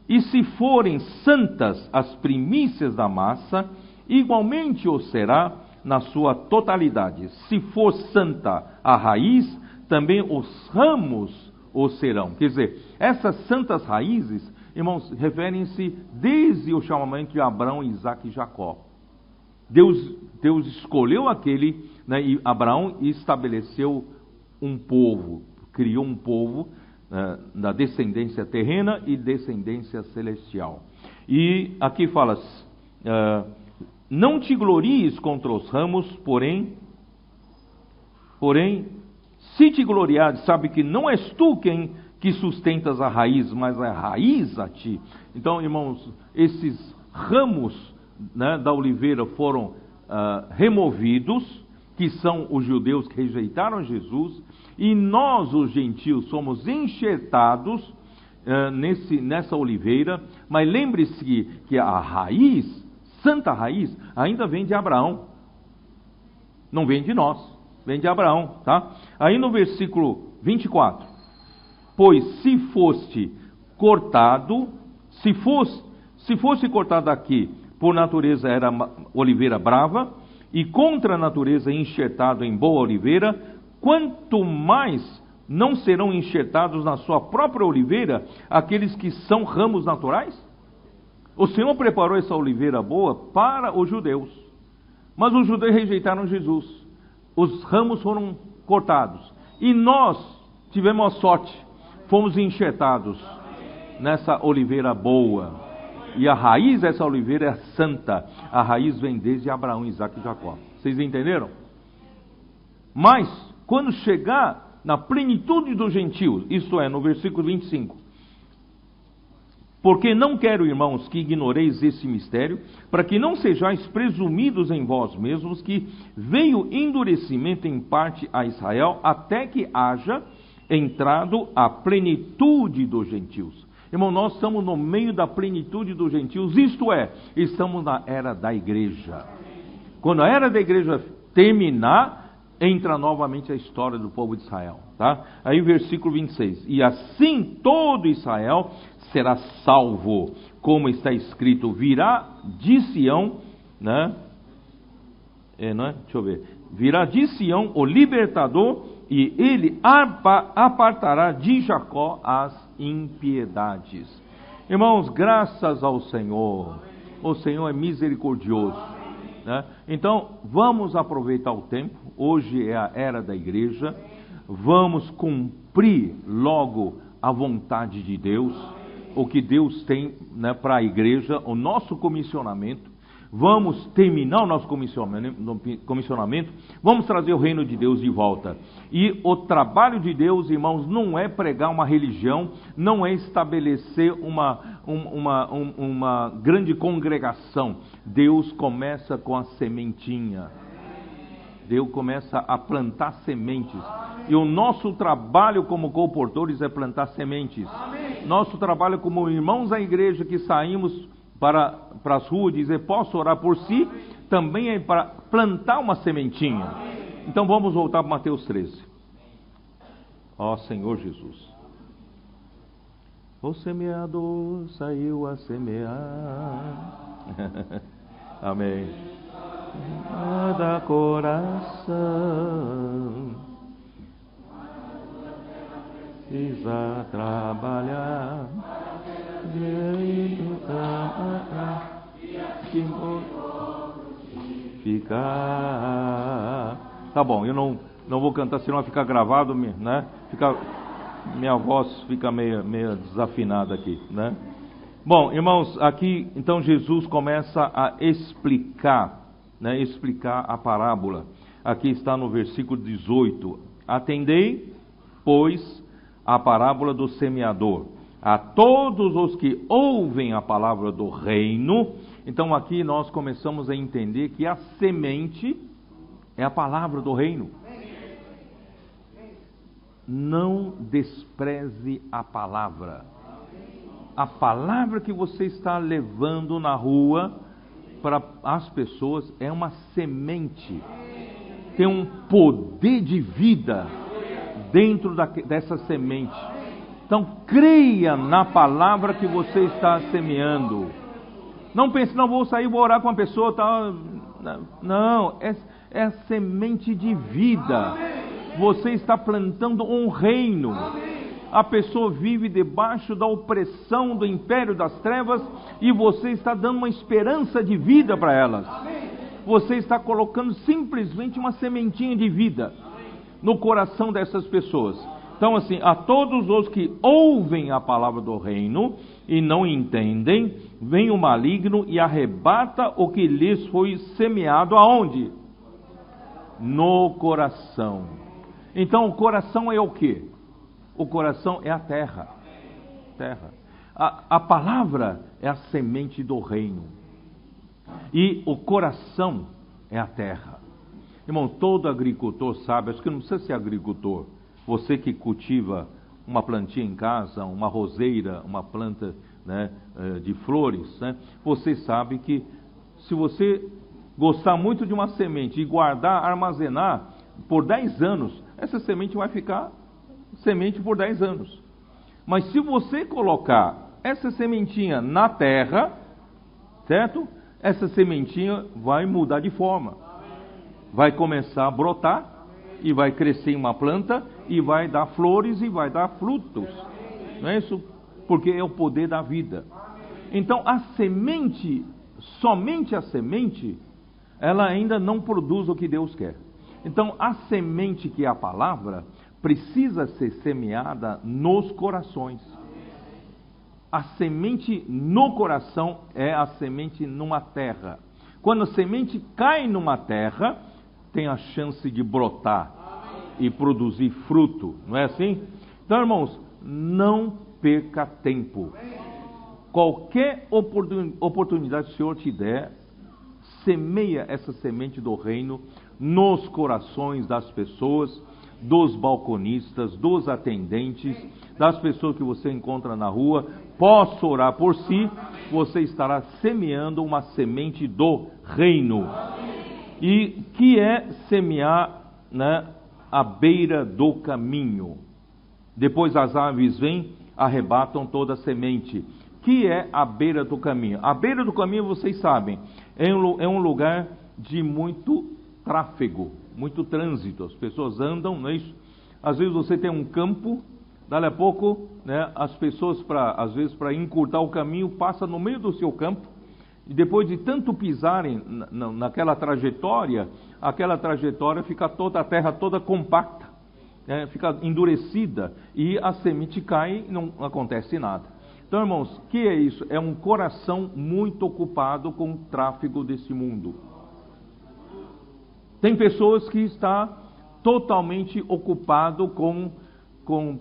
E se forem santas as primícias da massa, igualmente o será na sua totalidade. Se for santa a raiz, também os ramos o serão. Quer dizer, essas santas raízes, irmãos, referem-se desde o chamamento de Abraão, Isaac e Jacó. Deus escolheu aquele, né, e Abraão estabeleceu um povo, criou um povo da descendência terrena e descendência celestial. E aqui fala, não te glories contra os ramos, porém, se te gloriares, sabe que não és tu quem que sustentas a raiz, mas a raiz a ti. Então, irmãos, esses ramos, né, da oliveira foram removidos, que são os judeus que rejeitaram Jesus, e nós, os gentios, somos enxertados nessa oliveira, mas lembre-se que a raiz, santa raiz, ainda vem de Abraão, não vem de nós, vem de Abraão, tá? Aí no versículo 24, pois se fosse cortado aqui, por natureza era oliveira brava, e contra a natureza enxertado em boa oliveira, quanto mais não serão enxertados na sua própria oliveira aqueles que são ramos naturais? O Senhor preparou essa oliveira boa para os judeus, mas os judeus rejeitaram Jesus, os ramos foram cortados, e nós tivemos a sorte, fomos enxertados nessa oliveira boa. E a raiz dessa oliveira é santa. A raiz vem desde Abraão, Isaac e Jacó. Vocês entenderam? Mas, quando chegar na plenitude dos gentios, isto é, no versículo 25, porque não quero, irmãos, que ignoreis esse mistério, para que não sejais presumidos em vós mesmos, que veio endurecimento em parte a Israel, até que haja entrado a plenitude dos gentios. Irmão, nós estamos no meio da plenitude dos gentios, isto é, estamos na era da igreja. Quando a era da igreja terminar, entra novamente a história do povo de Israel, tá? Aí o versículo 26, e assim todo Israel será salvo, como está escrito, virá de Sião, né? Deixa eu ver, virá de Sião o libertador, e ele apartará de Jacó as impiedades. Irmãos, graças ao Senhor, o Senhor é misericordioso, né? Então, vamos aproveitar o tempo, hoje é a era da igreja, vamos cumprir logo a vontade de Deus, o que Deus tem, né, para a igreja, o nosso comissionamento, vamos terminar o nosso comissionamento, vamos trazer o reino de Deus de volta. E o trabalho de Deus, irmãos, não é pregar uma religião, não é estabelecer uma grande congregação. Deus começa com a sementinha. Deus começa a plantar sementes. E o nosso trabalho como comportores é plantar sementes. Amém. Nosso trabalho como irmãos da igreja que saímos para as ruas dizer, posso orar por si, também é para plantar uma sementinha. Amém. Então vamos voltar para Mateus 13. Ó Senhor Jesus. O semeador saiu a semear. Amém. Cada coração precisa trabalhar ficar. Tá bom, eu não vou cantar, senão vai ficar gravado, né? Minha voz fica meio desafinada aqui, né? Bom, irmãos, aqui então Jesus começa a explicar a parábola. Aqui está no versículo 18. Atendei, pois, a parábola do semeador. A todos os que ouvem a palavra do reino. Então aqui nós começamos a entender que a semente é a palavra do reino. Não despreze a palavra. A palavra que você está levando na rua para as pessoas é uma semente, tem um poder de vida dentro dessa semente. Então creia na palavra que você está semeando. Não pense, não vou sair, vou orar com uma pessoa, tá? Não, é a semente de vida. Você está plantando um reino. A pessoa vive debaixo da opressão do império das trevas e você está dando uma esperança de vida para elas. Você está colocando simplesmente uma sementinha de vida no coração dessas pessoas. Então assim, a todos os que ouvem a palavra do reino e não entendem, vem o maligno e arrebata o que lhes foi semeado aonde? No coração. Então o coração é o quê? O coração é a terra. A palavra é a semente do reino. E o coração é a terra. Irmão, todo agricultor sabe, acho que não precisa ser agricultor. Você que cultiva uma plantinha em casa, uma roseira, uma planta, né, de flores, né, você sabe que se você gostar muito de uma semente e guardar, armazenar por 10 anos, essa semente vai ficar semente por 10 anos. Mas se você colocar essa sementinha na terra, certo? Essa sementinha vai mudar de forma. Vai começar a brotar e vai crescer em uma planta e vai dar flores e vai dar frutos. Não é isso? Porque é o poder da vida. Então a semente, somente a semente, ela ainda não produz o que Deus quer. Então a semente que é a palavra precisa ser semeada nos corações. A semente no coração é a semente numa terra. Quando a semente cai numa terra, tem a chance de brotar e produzir fruto, não é assim? Então, irmãos, não perca tempo. Qualquer oportunidade que o Senhor te der, semeia essa semente do reino nos corações das pessoas, dos balconistas, dos atendentes, das pessoas que você encontra na rua. Posso orar por si, você estará semeando uma semente do reino. E que é semear, né, à beira do caminho. Depois as aves vêm, arrebatam toda a semente. Que é a beira do caminho? A beira do caminho, vocês sabem, é um lugar de muito tráfego, muito trânsito. As pessoas andam, não é isso? Às vezes você tem um campo, dali a pouco, né, as pessoas, às vezes para encurtar o caminho, passam no meio do seu campo, e depois de tanto pisarem naquela trajetória, aquela trajetória fica toda, a terra toda compacta, né, fica endurecida, e a semente cai e não acontece nada. Então, irmãos, o que é isso? É um coração muito ocupado com o tráfego desse mundo. Tem pessoas que estão totalmente ocupado com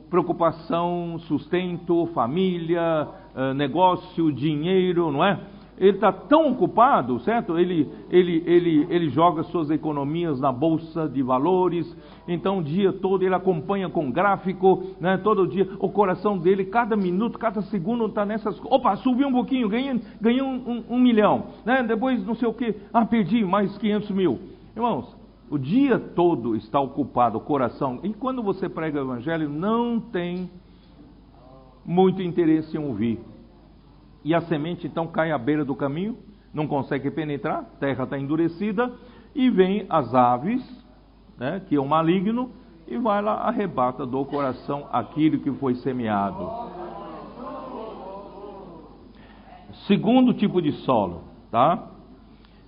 preocupação, sustento, família, negócio, dinheiro, não é? Ele está tão ocupado, certo? Ele joga suas economias na bolsa de valores, então o dia todo ele acompanha com gráfico, né? Todo dia o coração dele, cada minuto, cada segundo está nessas... Opa, subiu um pouquinho, ganhei um milhão, né? Depois não sei o que, perdi mais 500 mil. Irmãos, o dia todo está ocupado o coração, e quando você prega o evangelho, não tem muito interesse em ouvir. E a semente então cai à beira do caminho, não consegue penetrar, a terra está endurecida, e vem as aves, né, que é o maligno, e vai lá, arrebata do coração aquilo que foi semeado. Segundo tipo de solo, tá?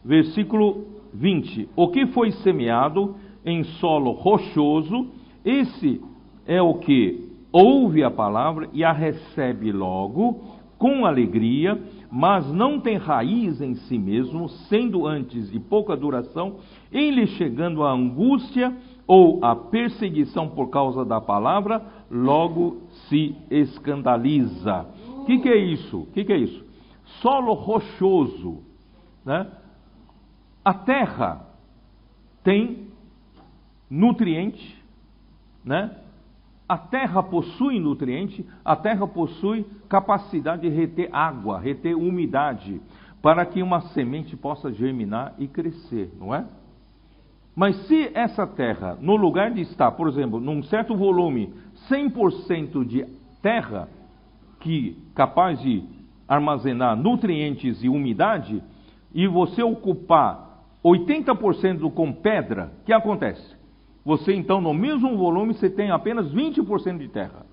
Versículo 20. O que foi semeado em solo rochoso, esse é o que ouve a palavra e a recebe logo, com alegria, mas não tem raiz em si mesmo, sendo antes de pouca duração, em lhe chegando a angústia ou a perseguição por causa da palavra, logo se escandaliza. O que é isso? O que é isso? Solo rochoso, né? A terra tem nutriente, né? A terra possui nutriente, a terra possui capacidade de reter água, reter umidade, para que uma semente possa germinar e crescer, não é? Mas se essa terra, no lugar de estar, por exemplo, num certo volume, 100% de terra, que capaz de armazenar nutrientes e umidade, e você ocupar 80% com pedra, o que acontece? Você então, no mesmo volume, você tem apenas 20% de terra.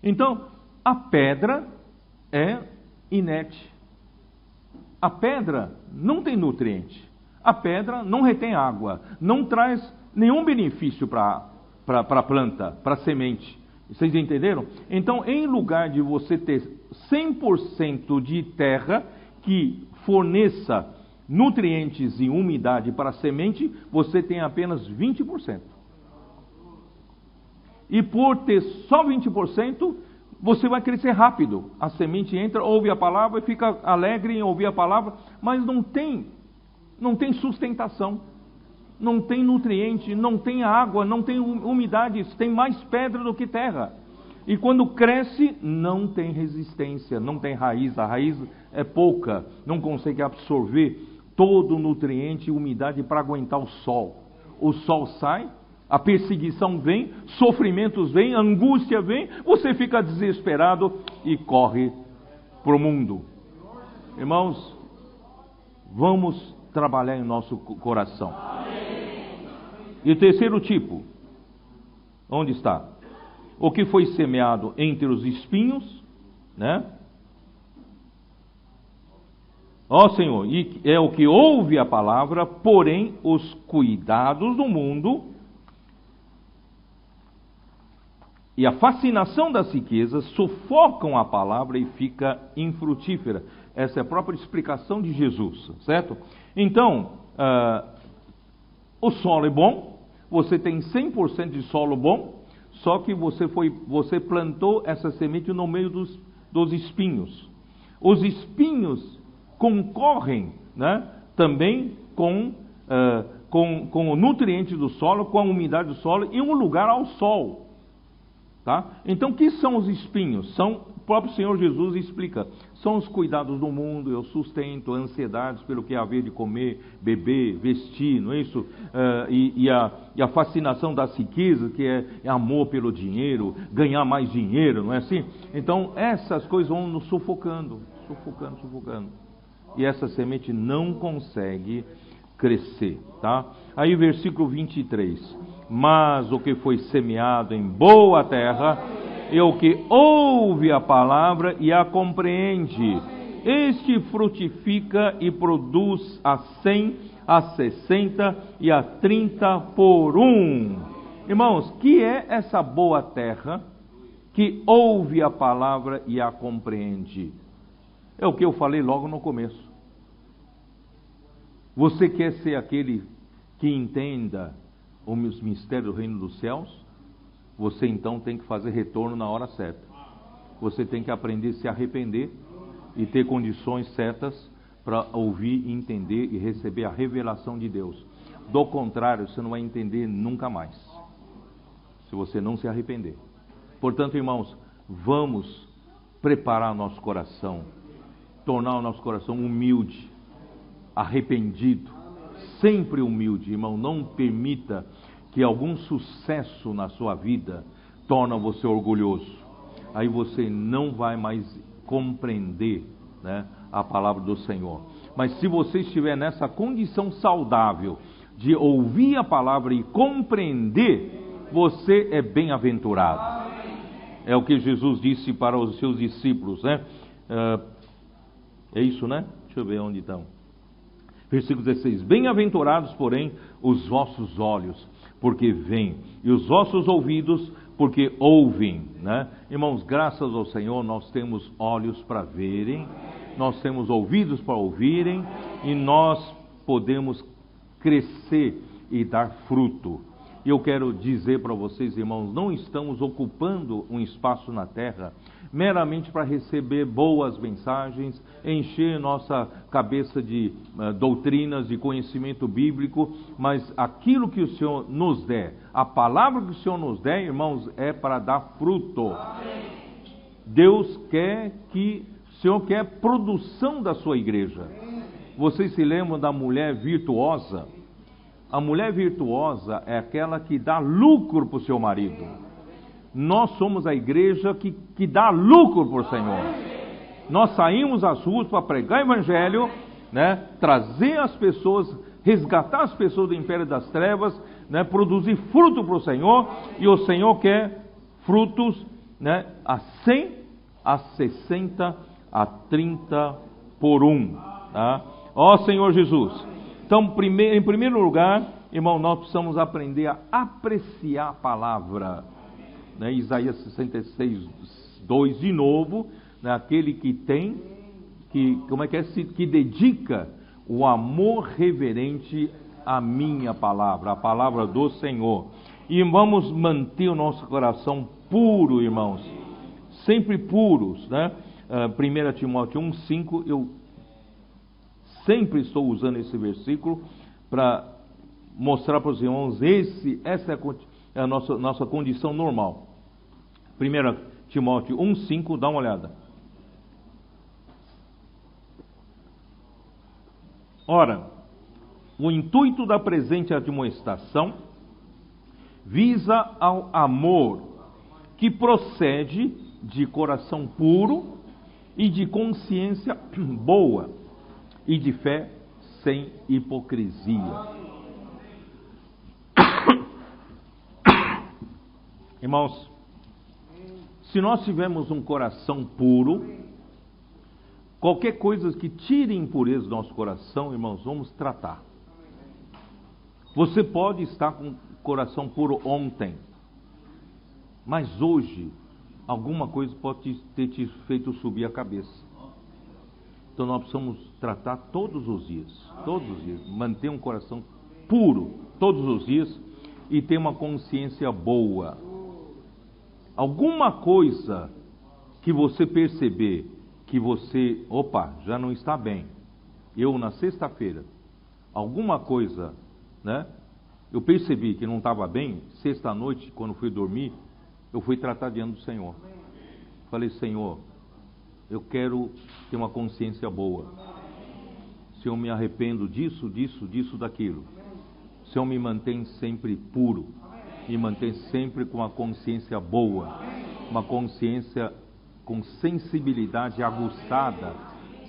Então, a pedra é inerte. A pedra não tem nutriente. A pedra não retém água. Não traz nenhum benefício para a planta, para a semente. Vocês entenderam? Então, em lugar de você ter 100% de terra que forneça nutrientes e umidade para a semente, você tem apenas 20%. E por ter só 20%, você vai crescer rápido. A semente entra, ouve a palavra e fica alegre em ouvir a palavra, mas não tem sustentação, não tem nutriente, não tem água, não tem umidade, tem mais pedra do que terra. E quando cresce, não tem resistência, não tem raiz, a raiz é pouca, não consegue absorver todo o nutriente e umidade para aguentar o sol. O sol sai, a perseguição vem, sofrimentos vêm, angústia vem, você fica desesperado e corre para o mundo. Irmãos, vamos trabalhar em nosso coração. E o terceiro tipo, onde está? O que foi semeado entre os espinhos, né? Ó Senhor, e é o que ouve a palavra, porém os cuidados do mundo e a fascinação das riquezas sufocam a palavra e fica infrutífera. Essa é a própria explicação de Jesus, certo? Então, o solo é bom, você tem 100% de solo bom, só que você plantou essa semente no meio dos espinhos. Os espinhos concorrem, né, também com o nutriente do solo, com a umidade do solo e um lugar ao sol. Tá? Então, o que são os espinhos? O próprio Senhor Jesus explica. São os cuidados do mundo, o sustento, ansiedades pelo que haver de comer, beber, vestir, não é isso? E a fascinação das riquezas, que é amor pelo dinheiro, ganhar mais dinheiro, não é assim? Então, essas coisas vão nos sufocando. E essa semente não consegue crescer, tá? Aí versículo 23, mas o que foi semeado em boa terra é o que ouve a palavra e a compreende, este frutifica e produz a 100, a 60 e a 30 por um. Irmãos, que é essa boa terra que ouve a palavra e a compreende. É o que eu falei logo no começo. Você quer ser aquele que entenda os mistérios do reino dos céus? Você então tem que fazer retorno na hora certa. Você tem que aprender a se arrepender e ter condições certas para ouvir, entender e receber a revelação de Deus. Do contrário, você não vai entender nunca mais, se você não se arrepender. Portanto, irmãos, vamos preparar nosso coração, tornar o nosso coração humilde, arrependido, sempre humilde. Irmão, não permita que algum sucesso na sua vida torne você orgulhoso. Aí você não vai mais compreender, né, a palavra do Senhor. Mas se você estiver nessa condição saudável de ouvir a palavra e compreender, você é bem-aventurado. É o que Jesus disse para os seus discípulos, né? É isso, né? Deixa eu ver onde estão. Versículo 16: Bem-aventurados, porém, os vossos olhos, porque veem, e os vossos ouvidos, porque ouvem, né? Irmãos, graças ao Senhor, nós temos olhos para verem, nós temos ouvidos para ouvirem, e nós podemos crescer e dar fruto. E eu quero dizer para vocês, irmãos, não estamos ocupando um espaço na terra meramente para receber boas mensagens, encher nossa cabeça de doutrinas, de conhecimento bíblico, mas aquilo que o Senhor nos der, a palavra que o Senhor nos der, irmãos, é para dar fruto. Deus quer que, o Senhor quer produção da sua igreja. Vocês se lembram da mulher virtuosa? A mulher virtuosa é aquela que dá lucro para o seu marido. Nós somos a igreja que dá lucro para o Senhor. Nós saímos às ruas para pregar o evangelho, né? Trazer as pessoas, resgatar as pessoas do império das trevas, né? Produzir fruto para o Senhor, e o Senhor quer frutos, né? A 100, a 60, a 30 por 1. Tá? Ó Senhor Jesus. Então, em primeiro lugar, irmão, nós precisamos aprender a apreciar a palavra. Né? Isaías 66, 2 de novo, né? Aquele que tem, que dedica o amor reverente à minha palavra, a palavra do Senhor. E vamos manter o nosso coração puro, irmãos, sempre puros, né? 1 Timóteo 1,5, eu sempre estou usando esse versículo para mostrar para os irmãos, essa é a nossa condição normal. 1 Timóteo 1,5, dá uma olhada. Ora, o intuito da presente admoestação visa ao amor que procede de coração puro e de consciência boa e de fé sem hipocrisia. Irmãos, se nós tivermos um coração puro, qualquer coisa que tire impureza do nosso coração, irmãos, vamos tratar. Você pode estar com o coração puro ontem, mas hoje alguma coisa pode ter te feito subir a cabeça. Então nós precisamos tratar todos os dias, manter um coração puro todos os dias e ter uma consciência boa. Alguma coisa que você perceber que você, já não está bem. Eu na sexta-feira, alguma coisa, né? Eu percebi que não estava bem, sexta-noite, quando fui dormir, eu fui tratar diante do Senhor. Falei, Senhor, eu quero ter uma consciência boa. Se eu me arrependo disso, daquilo. Se eu me mantém sempre puro, me mantém sempre com uma consciência boa, uma consciência com sensibilidade aguçada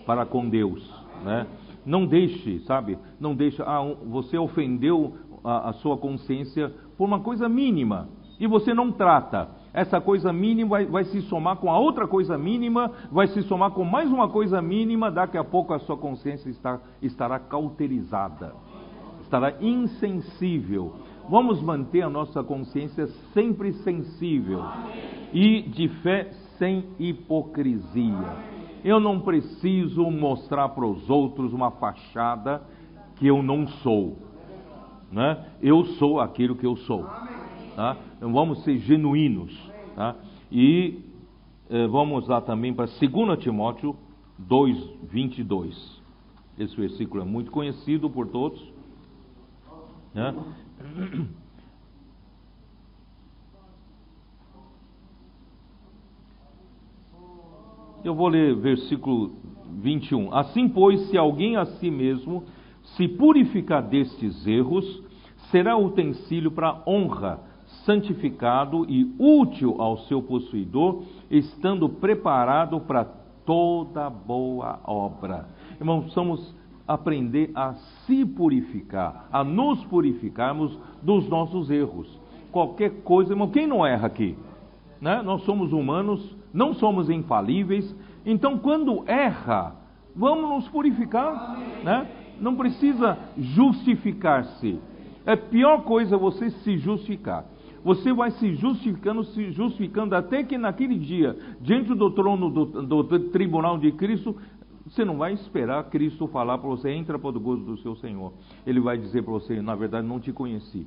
para com Deus, né? Não deixe, você ofendeu a sua consciência por uma coisa mínima e você não trata. Essa coisa mínima vai se somar com a outra coisa mínima, vai se somar com mais uma coisa mínima, daqui a pouco a sua consciência estará cauterizada, estará insensível. Vamos manter a nossa consciência sempre sensível e de fé sem hipocrisia. Eu não preciso mostrar para os outros uma fachada que eu não sou, né? Eu sou aquilo que eu sou, tá? Então vamos ser genuínos, tá? E vamos lá também para 2 Timóteo 2:22. Esse versículo é muito conhecido por todos, né? Eu vou ler versículo 21. Assim, pois, se alguém a si mesmo se purificar destes erros, será utensílio para honra, santificado e útil ao seu possuidor, estando preparado para toda boa obra. Irmãos, precisamos aprender a se purificar, a nos purificarmos dos nossos erros. Qualquer coisa, irmão, quem não erra aqui? Né? Nós somos humanos, não somos infalíveis, então quando erra, vamos nos purificar, né? Não precisa justificar-se. É a pior coisa você se justificar. Você vai se justificando até que naquele dia, diante do trono do tribunal de Cristo, você não vai esperar Cristo falar para você, entra para o gozo do seu Senhor. Ele vai dizer para você, na verdade não te conheci.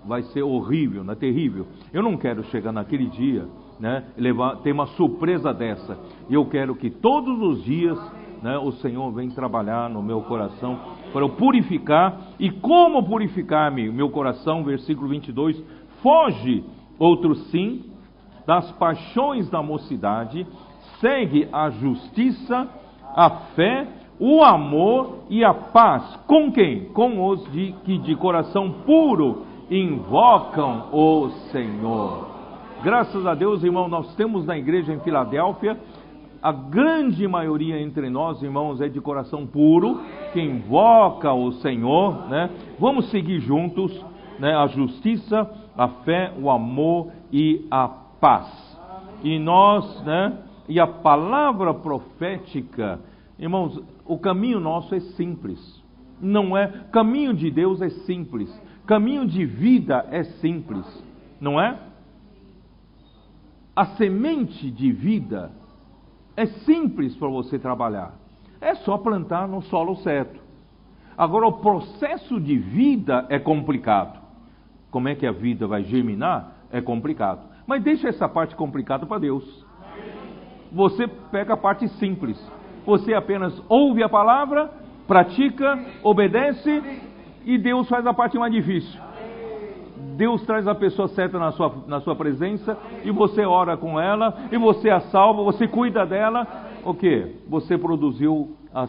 Vai ser horrível, não é terrível. Eu não quero chegar naquele dia, né, ter uma surpresa dessa. E eu quero que todos os dias, né, o Senhor venha trabalhar no meu coração para eu purificar. E como purificar-me? Meu coração, versículo 22, foge, outro sim, das paixões da mocidade, segue a justiça, a fé, o amor e a paz. Com quem? Com os que de coração puro invocam o Senhor. Graças a Deus, irmão, nós temos na igreja em Filadélfia, a grande maioria entre nós, irmãos, é de coração puro, que invoca o Senhor, né? Vamos seguir juntos, né? A justiça, a fé, o amor e a paz. E nós, né? E a palavra profética, irmãos, o caminho nosso é simples. Não é? Caminho de Deus é simples. Caminho de vida é simples, não é? A semente de vida é simples para você trabalhar. É só plantar no solo certo. Agora, o processo de vida é complicado. Como é que a vida vai germinar? É complicado. Mas deixa essa parte complicada para Deus. Você pega a parte simples. Você apenas ouve a palavra, pratica, obedece, e Deus faz a parte mais difícil. Deus traz a pessoa certa na sua presença, e você ora com ela, e você a salva, você cuida dela. O quê? Você produziu a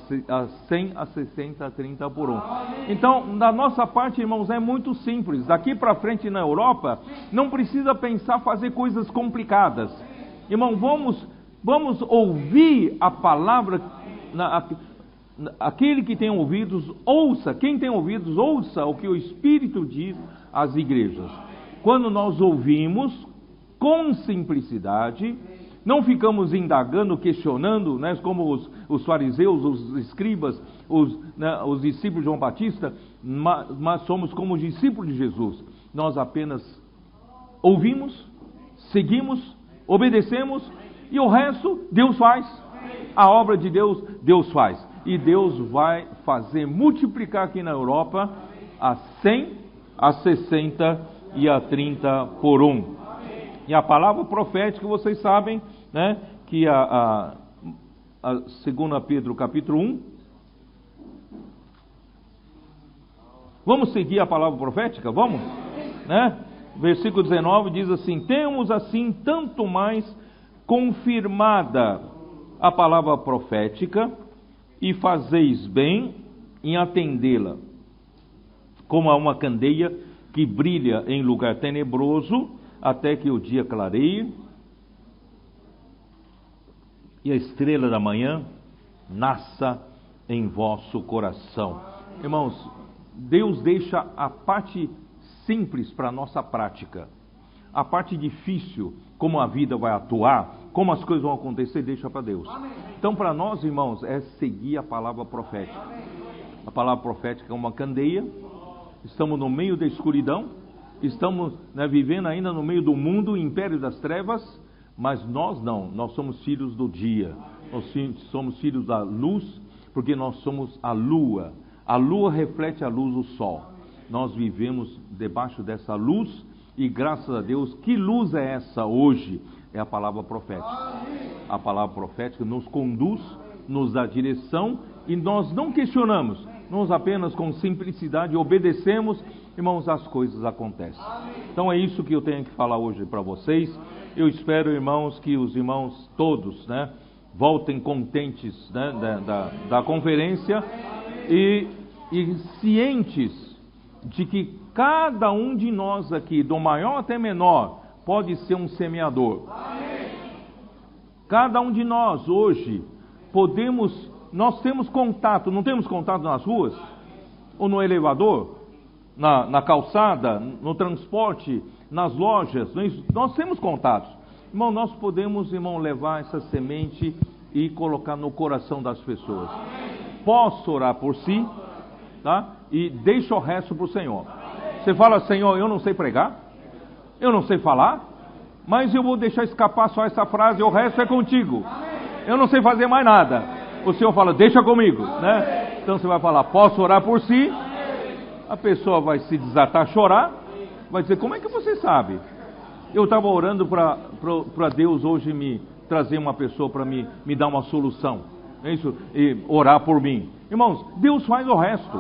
100, a 60, a 30 por 1. Então, da nossa parte, irmãos, é muito simples. Daqui para frente na Europa, não precisa pensar fazer coisas complicadas. Irmão, vamos ouvir a palavra. Aquele que tem ouvidos, ouça. Quem tem ouvidos, ouça o que o Espírito diz às igrejas. Quando nós ouvimos com simplicidade, não ficamos indagando, questionando, né, como os fariseus, os escribas, os discípulos de João Batista, mas somos como os discípulos de Jesus. Nós apenas ouvimos, seguimos, obedecemos, e o resto Deus faz. A obra de Deus, Deus faz. E Deus vai fazer multiplicar aqui na Europa a 100, a 60 e a 30 por 1. E a palavra profética, vocês sabem, né, que a 2 Pedro capítulo 1. Vamos seguir a palavra profética? Vamos? Né? Versículo 19 diz assim: temos assim tanto mais confirmada a palavra profética, e fazeis bem em atendê-la, como a uma candeia que brilha em lugar tenebroso, até que o dia clareie, e a estrela da manhã nasça em vosso coração. Irmãos, Deus deixa a parte simples para a nossa prática. A parte difícil, como a vida vai atuar, como as coisas vão acontecer, deixa para Deus. Então, para nós, irmãos, é seguir a palavra profética. A palavra profética é uma candeia estamos no meio da escuridão, estamos, né, vivendo ainda no meio do mundo, império das trevas, mas nós não, nós somos filhos do dia, nós somos filhos da luz, porque nós somos a lua reflete a luz do sol, nós vivemos debaixo dessa luz, e graças a Deus, que luz é essa hoje? É a palavra profética. A palavra profética nos conduz, nos dá direção, e nós não questionamos, nós apenas com simplicidade obedecemos, irmãos, as coisas acontecem. Então é isso que eu tenho que falar hoje para vocês. Eu espero, irmãos, que os irmãos todos, né, voltem contentes, né, da conferência e cientes de que cada um de nós aqui, do maior até menor, pode ser um semeador. Cada um de nós hoje nós temos contato, não temos contato nas ruas? Ou no elevador? Na calçada? No transporte? Nas lojas? Nós temos contatos. Irmão, nós podemos, irmão, levar essa semente e colocar no coração das pessoas. Posso orar por si, tá? E deixa o resto para o Senhor. Você fala, Senhor, eu não sei pregar, eu não sei falar, mas eu vou deixar escapar só essa frase, o resto é contigo. Eu não sei fazer mais nada. O Senhor fala, deixa comigo, né? Então você vai falar, posso orar por si? A pessoa vai se desatar a chorar, vai dizer, como é que você sabe? Eu estava orando para Deus hoje me trazer uma pessoa para me dar uma solução, é isso? E orar por mim. Irmãos, Deus faz o resto.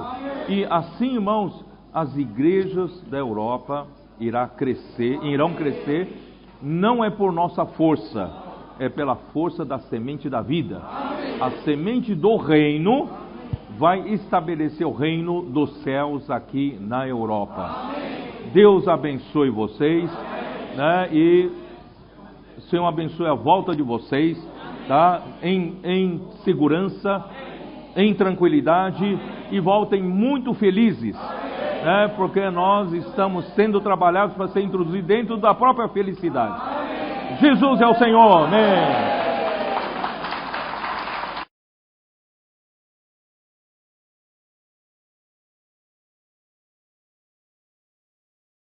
E assim, irmãos, as igrejas da Europa irão crescer, não é por nossa força, é pela força da semente da vida. A semente do reino vai estabelecer o reino dos céus aqui na Europa. Deus abençoe vocês, né? E o Senhor abençoe a volta de vocês, tá? Em segurança, em tranquilidade, e voltem muito felizes, né? Porque nós estamos sendo trabalhados para ser introduzidos dentro da própria felicidade. Jesus é o Senhor, amém.